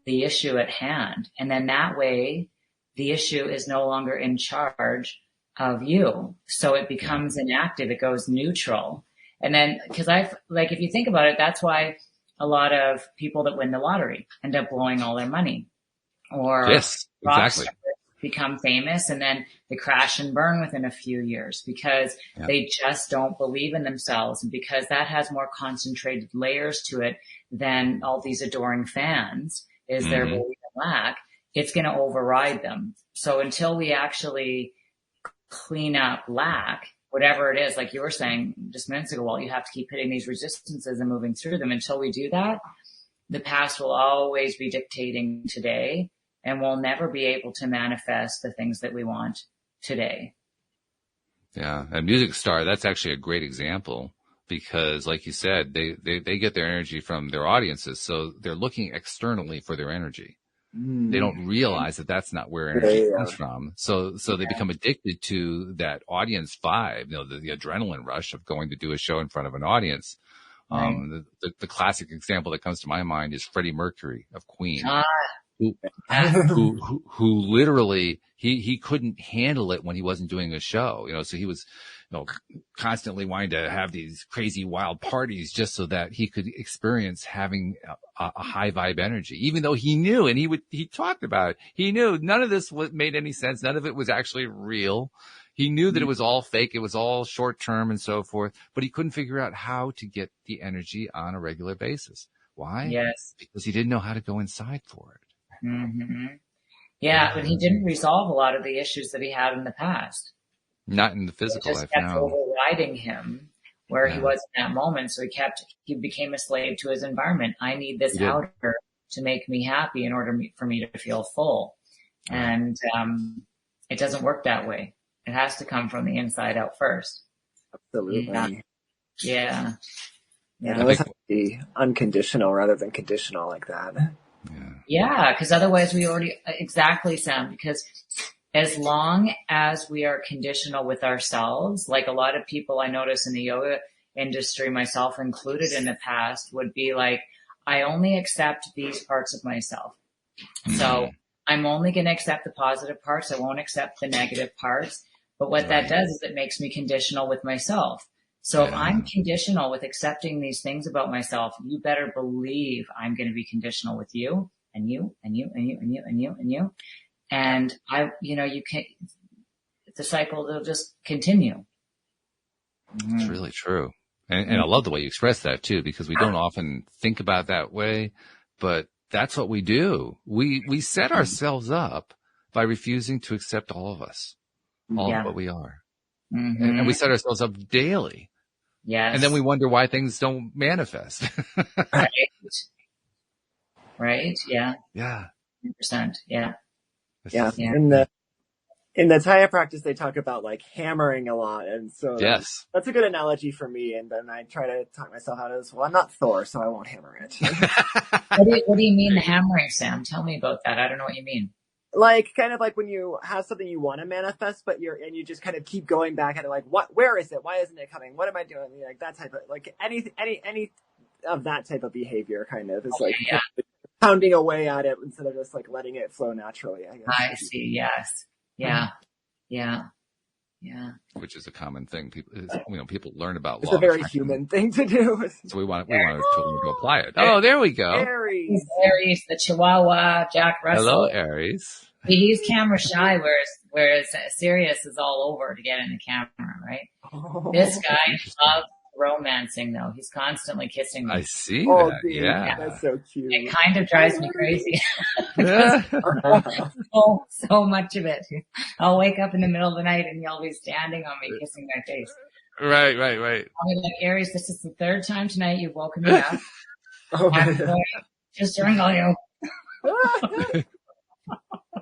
the issue at hand. And then that way the issue is no longer in charge of you. So it becomes inactive. It goes neutral. And then, if you think about it, that's why a lot of people that win the lottery end up blowing all their money, or rock stars become famous and then they crash and burn within a few years because they just don't believe in themselves. And because that has more concentrated layers to it than all these adoring fans is their belief in lack, it's going to override them. So until we actually clean up lack, whatever it is, like you were saying just minutes ago, well, you have to keep hitting these resistances and moving through them. Until we do that, the past will always be dictating today, and we'll never be able to manifest the things that we want today. Yeah. And Music Star, that's actually a great example because, like you said, they get their energy from their audiences. So they're looking externally for their energy. They don't realize that that's not where energy comes from. So they become addicted to that audience vibe, the adrenaline rush of going to do a show in front of an audience. The classic example that comes to my mind is Freddie Mercury of Queen. Who literally, he couldn't handle it when he wasn't doing a show, so he was, constantly wanting to have these crazy wild parties just so that he could experience having a high vibe energy, even though he knew, and he talked about it. He knew none of this made any sense. None of it was actually real. He knew that it was all fake. It was all short term and so forth, but he couldn't figure out how to get the energy on a regular basis. Why? Yes. Because he didn't know how to go inside for it. Mm-hmm. Yeah, but he didn't resolve a lot of the issues that he had in the past. Not in the physical life, no. It just kept overriding him where he was in that moment. So he became a slave to his environment. I need this outer to make me happy in order for me to feel full. And it doesn't work that way. It has to come from the inside out first. Absolutely. Yeah. It always has to be unconditional rather than conditional like that. Yeah, because otherwise we already, exactly, Sam, because as long as we are conditional with ourselves, like a lot of people I notice in the yoga industry, myself included in the past, would be like, I only accept these parts of myself. So I'm only going to accept the positive parts. I won't accept the negative parts. But what that does is it makes me conditional with myself. So if I'm conditional with accepting these things about myself, you better believe I'm going to be conditional with you. and you and you and you and you and you and you. And you can't, the cycle will just continue. It's really true. And I love the way you express that too, because we don't often think about that way, but that's what we do. We set ourselves up by refusing to accept all of us, all of what we are. Mm-hmm. And we set ourselves up daily. Yes. And then we wonder why things don't manifest. Right. Right. Yeah. Yeah. 100%. Yeah. Yeah. Yeah. In the Taya practice, they talk about like hammering a lot. And so Yes. that's a good analogy for me. And then I try to talk myself out of this. Well, I'm not Thor, so I won't hammer it. What do you mean the hammering, Sam? Tell me about that. I don't know what you mean. Like, kind of like when you have something you want to manifest, but you just kind of keep going back at it, like, where is it? Why isn't it coming? What am I doing? Like that type of, like any of that type of behavior kind of is like pounding away at it instead of just like letting it flow naturally, I guess. I see. Yes. Yeah. Yeah. Yeah. Which is a common thing. People learn about It's law a very of attraction. human thing to do. So we want to apply it. Oh, there we go. Aries. Aries, the Chihuahua, Jack Russell. Hello, Aries. He's camera shy, whereas Sirius is all over to get in the camera, right? Oh. This guy loves romancing, though. He's constantly kissing me. I see Oh, that. dude, Yeah. that's so cute. It kind of drives me crazy. so much of it. I'll wake up in the middle of the night and he'll be standing on me, kissing my face. Right. I'll be like, Aries, this is the third time tonight you've woken me up. Oh, I'm going to strangle you.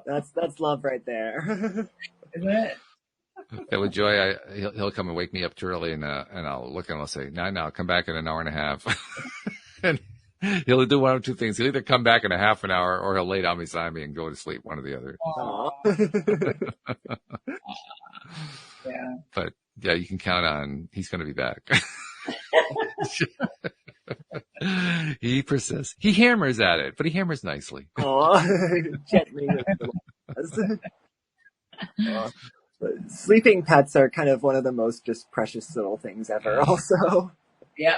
that's love right there. Isn't it? Yeah, with Joy, he'll come and wake me up too early, and I'll look and I'll say, "No, come back in an hour and a half." And he'll do one of two things: he'll either come back in a half an hour, or he'll lay down beside me and go to sleep. One or the other. Yeah. But yeah, you can count on he's going to be back. He persists. He hammers at it, but he hammers nicely. Gently. Sleeping pets are kind of one of the most just precious little things ever. Also, Yeah.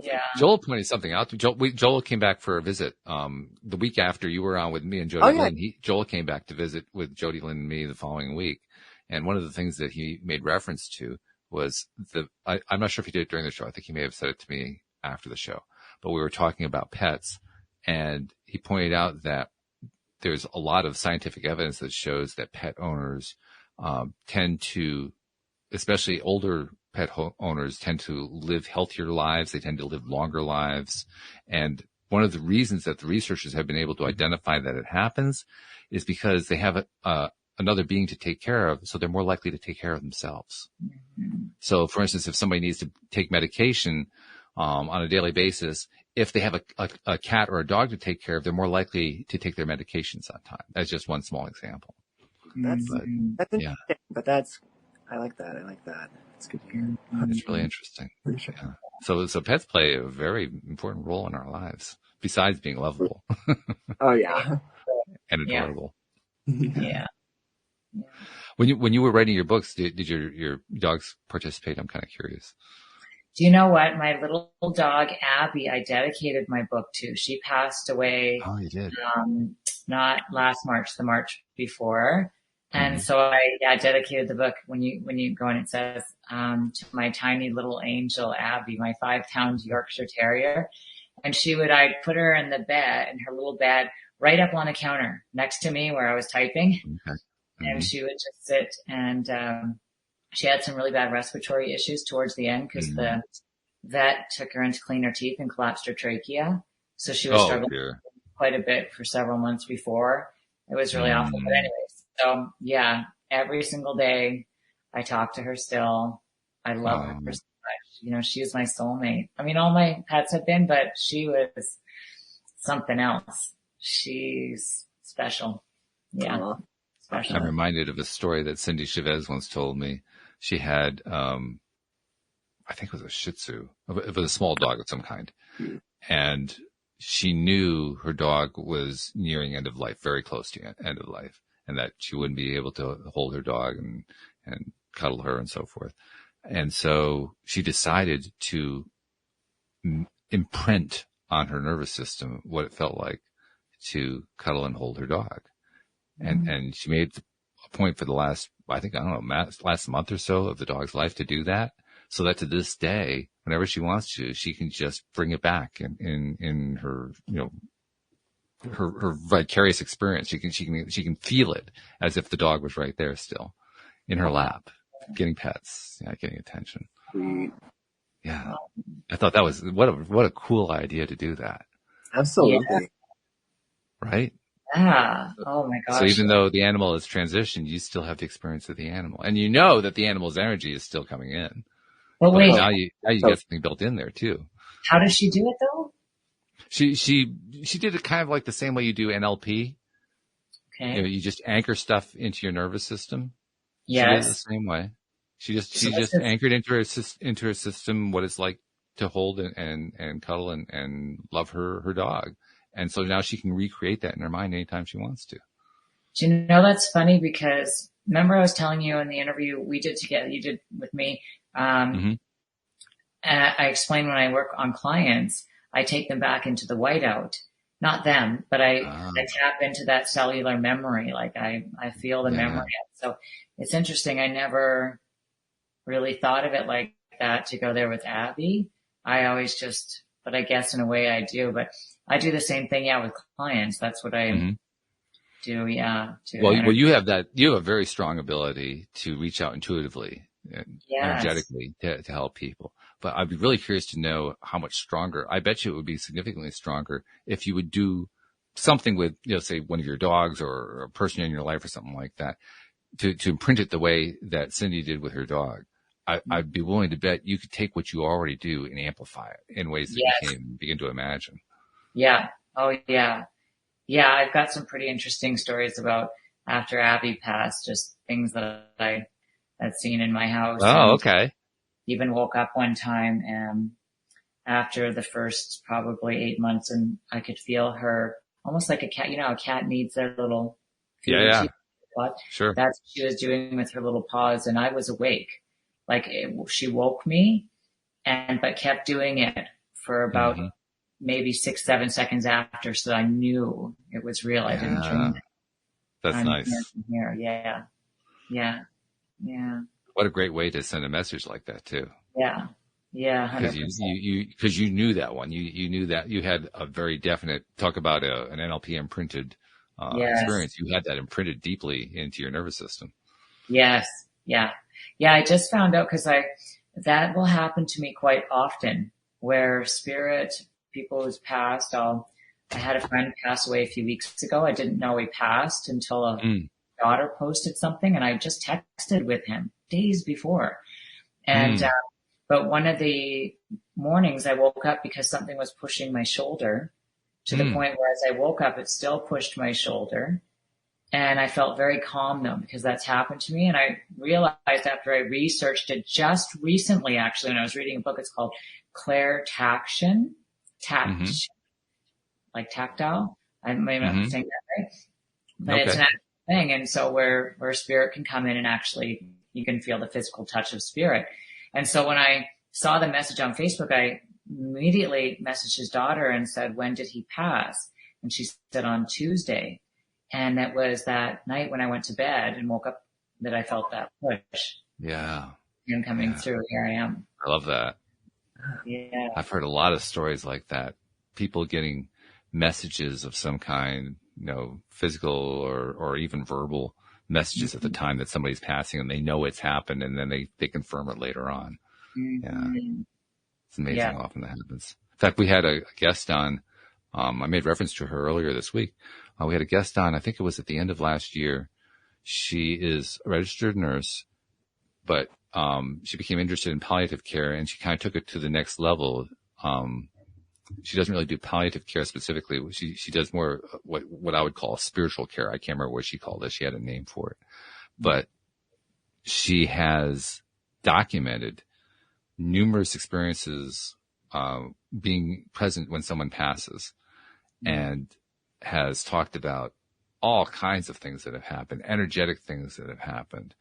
Yeah. Joel pointed something out. Joel came back for a visit the week after you were on with me and Jody Oh, yeah. Lynn. Joel came back to visit with Jody Lynn and me the following week, and one of the things that he made reference to was I'm not sure if he did it during the show. I think he may have said it to me after the show, but we were talking about pets, and he pointed out that there's a lot of scientific evidence that shows that pet owners tend to, especially older pet owners, tend to live healthier lives. They tend to live longer lives. And one of the reasons that the researchers have been able to identify that it happens is because they have another being to take care of, so they're more likely to take care of themselves. Mm-hmm. So, for instance, if somebody needs to take medication on a daily basis, if they have a cat or a dog to take care of, they're more likely to take their medications on time. That's just one small example. that's interesting. yeah. But I like that. It's good to hear. It's really interesting. For sure. Yeah. So pets play a very important role in our lives, besides being lovable Oh yeah. and adorable. Yeah. When you were writing your books, did your dogs participate? I'm kind of curious. Do you know what? My little dog, Abby, I dedicated my book to. She passed away, Oh, you did. not last March, the March before. And so I dedicated the book. When you go and it says, to my tiny little angel, Abby, my 5-pound Yorkshire Terrier. And I'd put her in her little bed right up on the counter next to me where I was typing. Okay. And she would just sit, and she had some really bad respiratory issues towards the end because the vet took her in to clean her teeth and collapsed her trachea. So she was struggling quite a bit for several months before. It was really awful. But anyways, so yeah, every single day I talk to her still. I love her so much. You know, she's my soulmate. I mean, all my pets have been, but she was something else. She's special. Yeah. Special. I'm reminded of a story that Cindy Chavez once told me. She had, I think it was a Shih Tzu. It was a small dog of some kind. And she knew her dog was nearing end of life, very close to end of life, and that she wouldn't be able to hold her dog and cuddle her and so forth. And so she decided to imprint on her nervous system what it felt like to cuddle and hold her dog. And she made a point for the last, I think, I don't know, last month or so of the dog's life to do that. So that to this day, whenever she wants to, she can just bring it back in her, her vicarious experience. She can feel it as if the dog was right there still in her lap, getting pets, getting attention. Yeah. I thought that was, what a cool idea to do that. Absolutely. Yeah. Right? Yeah. Oh my gosh. So even though the animal is transitioned, you still have the experience of the animal, and you know that the animal's energy is still coming in. But wait, now you get something built in there too. How does she do it though? She did it kind of like the same way you do NLP. Okay. You just anchor stuff into your nervous system. Yes. She did it the same way. She just anchored into her system what it's like to hold and cuddle and love her dog. And so now she can recreate that in her mind anytime she wants to. Do you know, that's funny because remember I was telling you in the interview we did together, you did with me. And I explained when I work on clients, I take them back into the whiteout, not them, but I tap into that cellular memory. Like I feel the memory. So it's interesting. I never really thought of it like that to go there with Abby. I always but I guess in a way I do, but I do the same thing. Yeah. With clients. That's what I do. Yeah. Well, you have a very strong ability to reach out intuitively and energetically to help people. But I'd be really curious to know how much stronger. I bet you it would be significantly stronger if you would do something with, say one of your dogs or a person in your life or something like that to imprint it the way that Cindy did with her dog. I'd be willing to bet you could take what you already do and amplify it in ways that you can't even begin to imagine. Yeah. Oh yeah. Yeah. I've got some pretty interesting stories about after Abby passed, just things that I had seen in my house. Oh, okay. Even woke up one time after the first probably 8 months and I could feel her almost like a cat. You know, a cat needs their little food. Yeah. Sure. That's what she was doing with her little paws and I was awake. Like she woke me but kept doing it for about maybe 6-7 seconds after. So I knew it was real. I didn't dream it. That's nice. Here. Yeah. What a great way to send a message like that too. Yeah. 100%. Because you knew that one. You knew that you had a very definite, talk about an NLP imprinted experience. You had that imprinted deeply into your nervous system. Yes. Yeah. I just found out because that will happen to me quite often where people who's passed. I had a friend pass away a few weeks ago. I didn't know he passed until a daughter posted something and I just texted with him days before. And, but one of the mornings I woke up because something was pushing my shoulder to the point where as I woke up, it still pushed my shoulder. And I felt very calm though, because that's happened to me. And I realized after I researched it just recently, actually, when I was reading a book, it's called Clairtaction, like tactile. I may not be saying that right, but it's an actual thing. And so where spirit can come in and actually you can feel the physical touch of spirit. And so when I saw the message on Facebook, I immediately messaged his daughter and said, when did he pass? And she said on Tuesday. And that was that night when I went to bed and woke up that I felt that push. Yeah. Him coming through. Here I am. I love that. Yeah. I've heard a lot of stories like that. People getting messages of some kind, physical or even verbal messages at the time that somebody's passing and they know it's happened and then they confirm it later on. Yeah. It's amazing how often that happens. In fact, we had a guest on, I made reference to her earlier this week. We had a guest on, I think it was at the end of last year. She is a registered nurse, but she became interested in palliative care and she kind of took it to the next level. She doesn't really do palliative care specifically. She does more what I would call spiritual care. I can't remember what she called it. She had a name for it, but she has documented numerous experiences being present when someone passes and has talked about all kinds of things that have happened, energetic things that have happened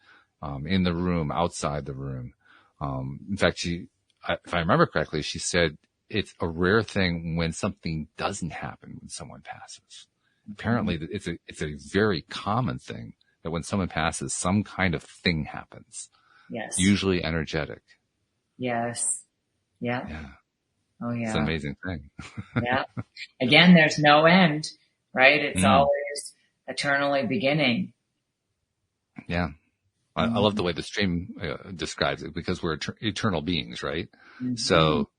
in the room, outside the room. In fact, if I remember correctly, she said it's a rare thing when something doesn't happen when someone passes. Apparently it's a very common thing that when someone passes, some kind of thing happens. Yes. Usually energetic. Yes. Yeah. Yeah. Oh yeah. It's an amazing thing. Yeah. Again, there's no end, right? It's Mm. always eternally beginning. Yeah. I love the way the stream describes it, because we're eternal beings, right? Mm-hmm. So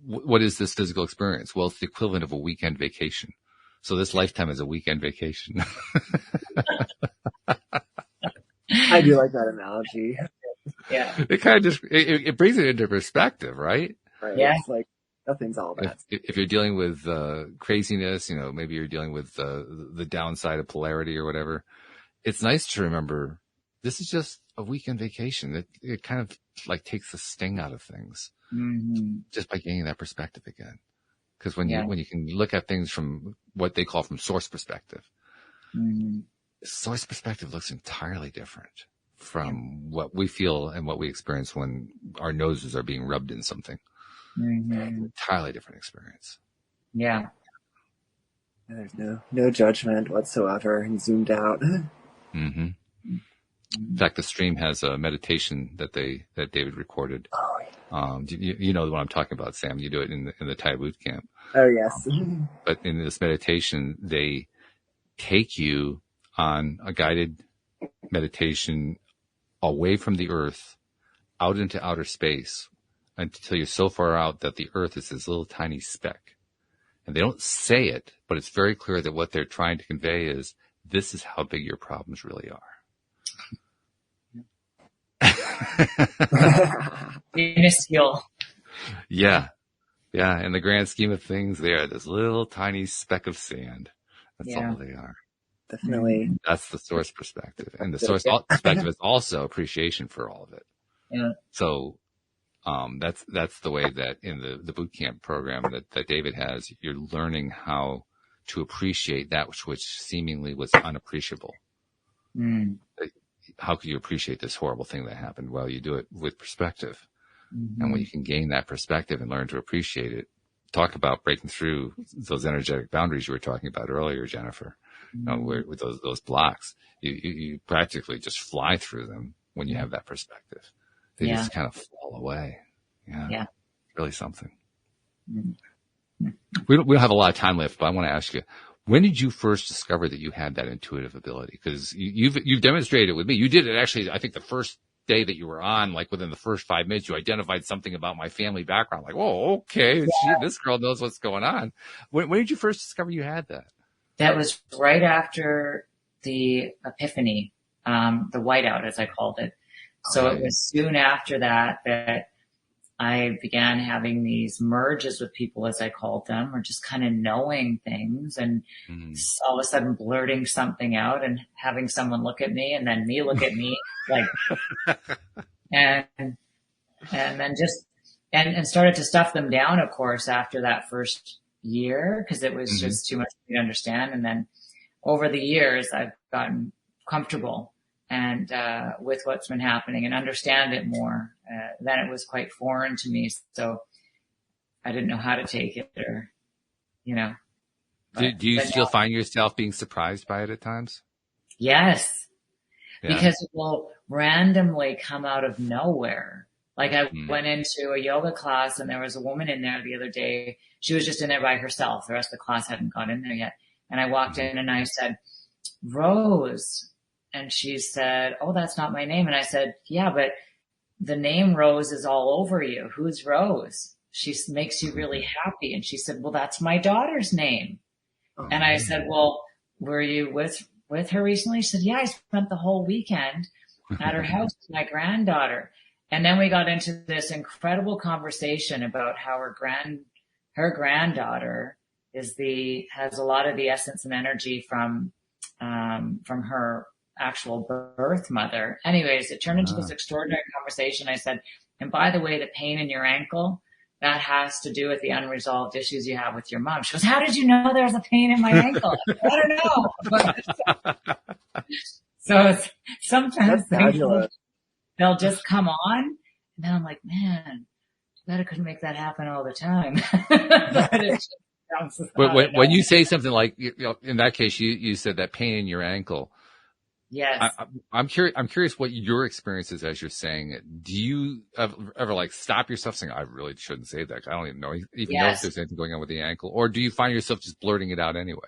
what is this physical experience? Well, it's the equivalent of a weekend vacation. So this lifetime is a weekend vacation. I do like that analogy. Yeah. It kind of just, it brings it into perspective, right? Right. Yeah. It's like nothing's all that. If you're dealing with craziness, maybe you're dealing with the downside of polarity or whatever, it's nice to remember this is just a weekend vacation. It kind of like takes the sting out of things just by gaining that perspective again. Because when you can look at things from what they call from source perspective, source perspective looks entirely different from what we feel and what we experience when our noses are being rubbed in something. Entirely different experience. Yeah. There's no judgment whatsoever and zoomed out. Mm-hmm. In fact, the stream has a meditation that David recorded. Oh, yeah. You know what I'm talking about, Sam. You do it in the Thai boot camp. Oh, yes. But in this meditation, they take you on a guided meditation away from the earth, out into outer space, until you're so far out that the earth is this little tiny speck. And they don't say it, but it's very clear that what they're trying to convey is, this is how big your problems really are. Minuscule. Yeah. Yeah. In the grand scheme of things, they are this little tiny speck of sand. That's all they are. Definitely. That's the source perspective. And the source perspective is also appreciation for all of it. Yeah. So, that's the way that in the boot camp program that David has, you're learning how to appreciate that which seemingly was unappreciable. How could you appreciate this horrible thing that happened? Well, you do it with perspective. And when you can gain that perspective and learn to appreciate it, talk about breaking through those energetic boundaries you were talking about earlier, Jennifer, with those blocks, you practically just fly through them when you have that perspective. They just kind of fall away. Yeah. Really something. We don't have a lot of time left, but I want to ask you, when did you first discover that you had that intuitive ability? Because you've demonstrated it with me. You did it actually, I think the first day that you were on, like within the first 5 minutes, you identified something about my family background. Like, oh, okay, this girl knows what's going on. When did you first discover you had that? That was right after the epiphany, the whiteout, as I called it. So it was soon after that I began having these merges with people, as I called them, or just kind of knowing things and all of a sudden blurting something out and having someone look at me and then me look at me like, and then just, and started to stuff them down, of course, after that first year, because it was just too much for me to understand. And then over the years, I've gotten comfortable and with what's been happening and understand it more. Then it was quite foreign to me, so I didn't know how to take it, or Do you still find yourself being surprised by it at times? Yes, because it will randomly come out of nowhere. Like I went into a yoga class and there was a woman in there the other day. She was just in there by herself. The rest of the class hadn't got in there yet. And I walked in and I said, Rose. And she said, oh, that's not my name. And I said, yeah, but the name Rose is all over you. Who's Rose? She makes you really happy. And she said, well, that's my daughter's name. Oh, and I said, well, were you with her recently? She said, yeah, I spent the whole weekend at her house with my granddaughter. And then we got into this incredible conversation about how her granddaughter has a lot of the essence and energy from her actual birth mother. Anyways, it turned into this extraordinary conversation. I said, and by the way, the pain in your ankle, that has to do with the unresolved issues you have with your mom. She goes, how did you know there was a pain in my ankle? I don't know. So sometimes they'll just come on. And then I'm like, man, too bad I couldn't make that happen all the time. But But when you say something like, in that case, you said that pain in your ankle. Yes. I'm curious what your experience is as you're saying it. Do you ever like stop yourself saying, I really shouldn't say that? I don't even know if there's anything going on with the ankle, or do you find yourself just blurting it out anyway?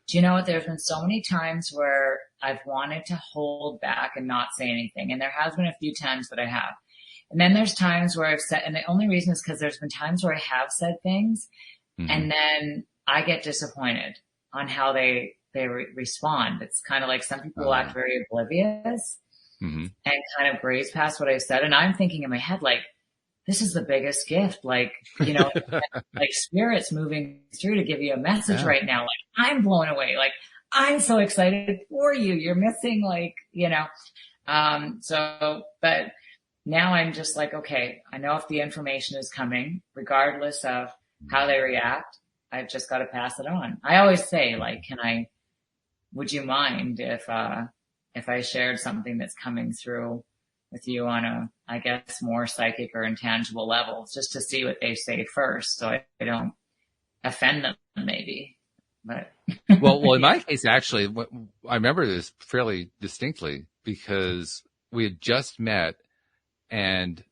Do you know what? There's been so many times where I've wanted to hold back and not say anything. And there has been a few times that I have. And then there's times where I've said, and the only reason is because there's been times where I have said things and then I get disappointed on how they respond. It's kind of like some people act very oblivious and kind of graze past what I said. And I'm thinking in my head, like, this is the biggest gift. Like, you know, like spirit's moving through to give you a message right now. Like, I'm blown away. Like, I'm so excited for you. You're missing, like, you know, but now I'm just like, okay, I know if the information is coming, regardless of how they react, I've just got to pass it on. I always say, like, would you mind if I shared something that's coming through with you on a, I guess, more psychic or intangible level, just to see what they say first, so I don't offend them, maybe. But well, in my case, actually, I remember this fairly distinctly because we had just met, and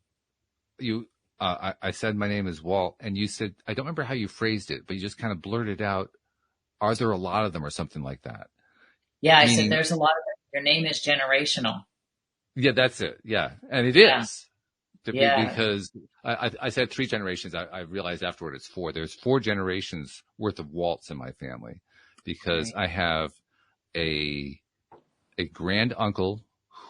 I said my name is Walt, and you said, I don't remember how you phrased it, but you just kind of blurted out, "Are there a lot of them?" or something like that. Yeah, I said there's a lot of them. Your name is generational. Yeah, that's it. Yeah. And it is. Because I said 3 generations. I realized afterward it's 4. There's 4 generations worth of Walts in my family because I have a grand uncle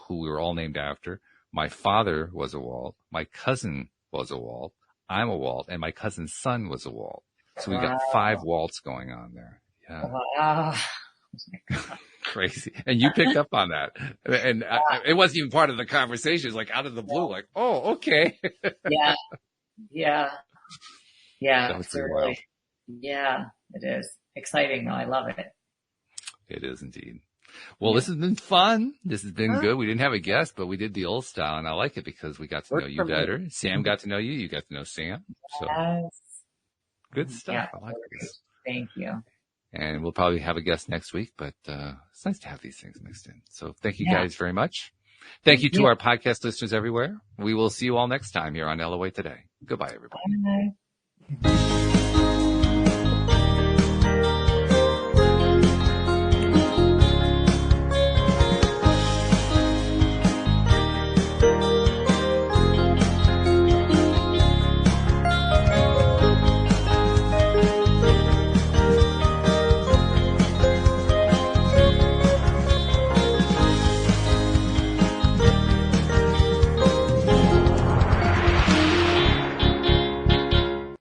who we were all named after. My father was a Walt. My cousin was a Walt. I'm a Walt. And my cousin's son was a Walt. So we got 5 Walts going on there. Yeah. Wow. Crazy. And you picked up on that. And it wasn't even part of the conversation. It was like out of the blue, like, oh, okay. Yeah. That was pretty wild. Yeah, it is. Exciting though. I love it. It is indeed. Well, this has been fun. This has been good. We didn't have a guest, but we did the old style, and I like it because we got to know you better. Sam got to know you. You got to know Sam. So good stuff. Yeah, I like this. Thank you. And we'll probably have a guest next week, but it's nice to have these things mixed in. So thank you guys very much. Thank you to our podcast listeners everywhere. We will see you all next time here on LOA Today. Goodbye, everybody. Bye.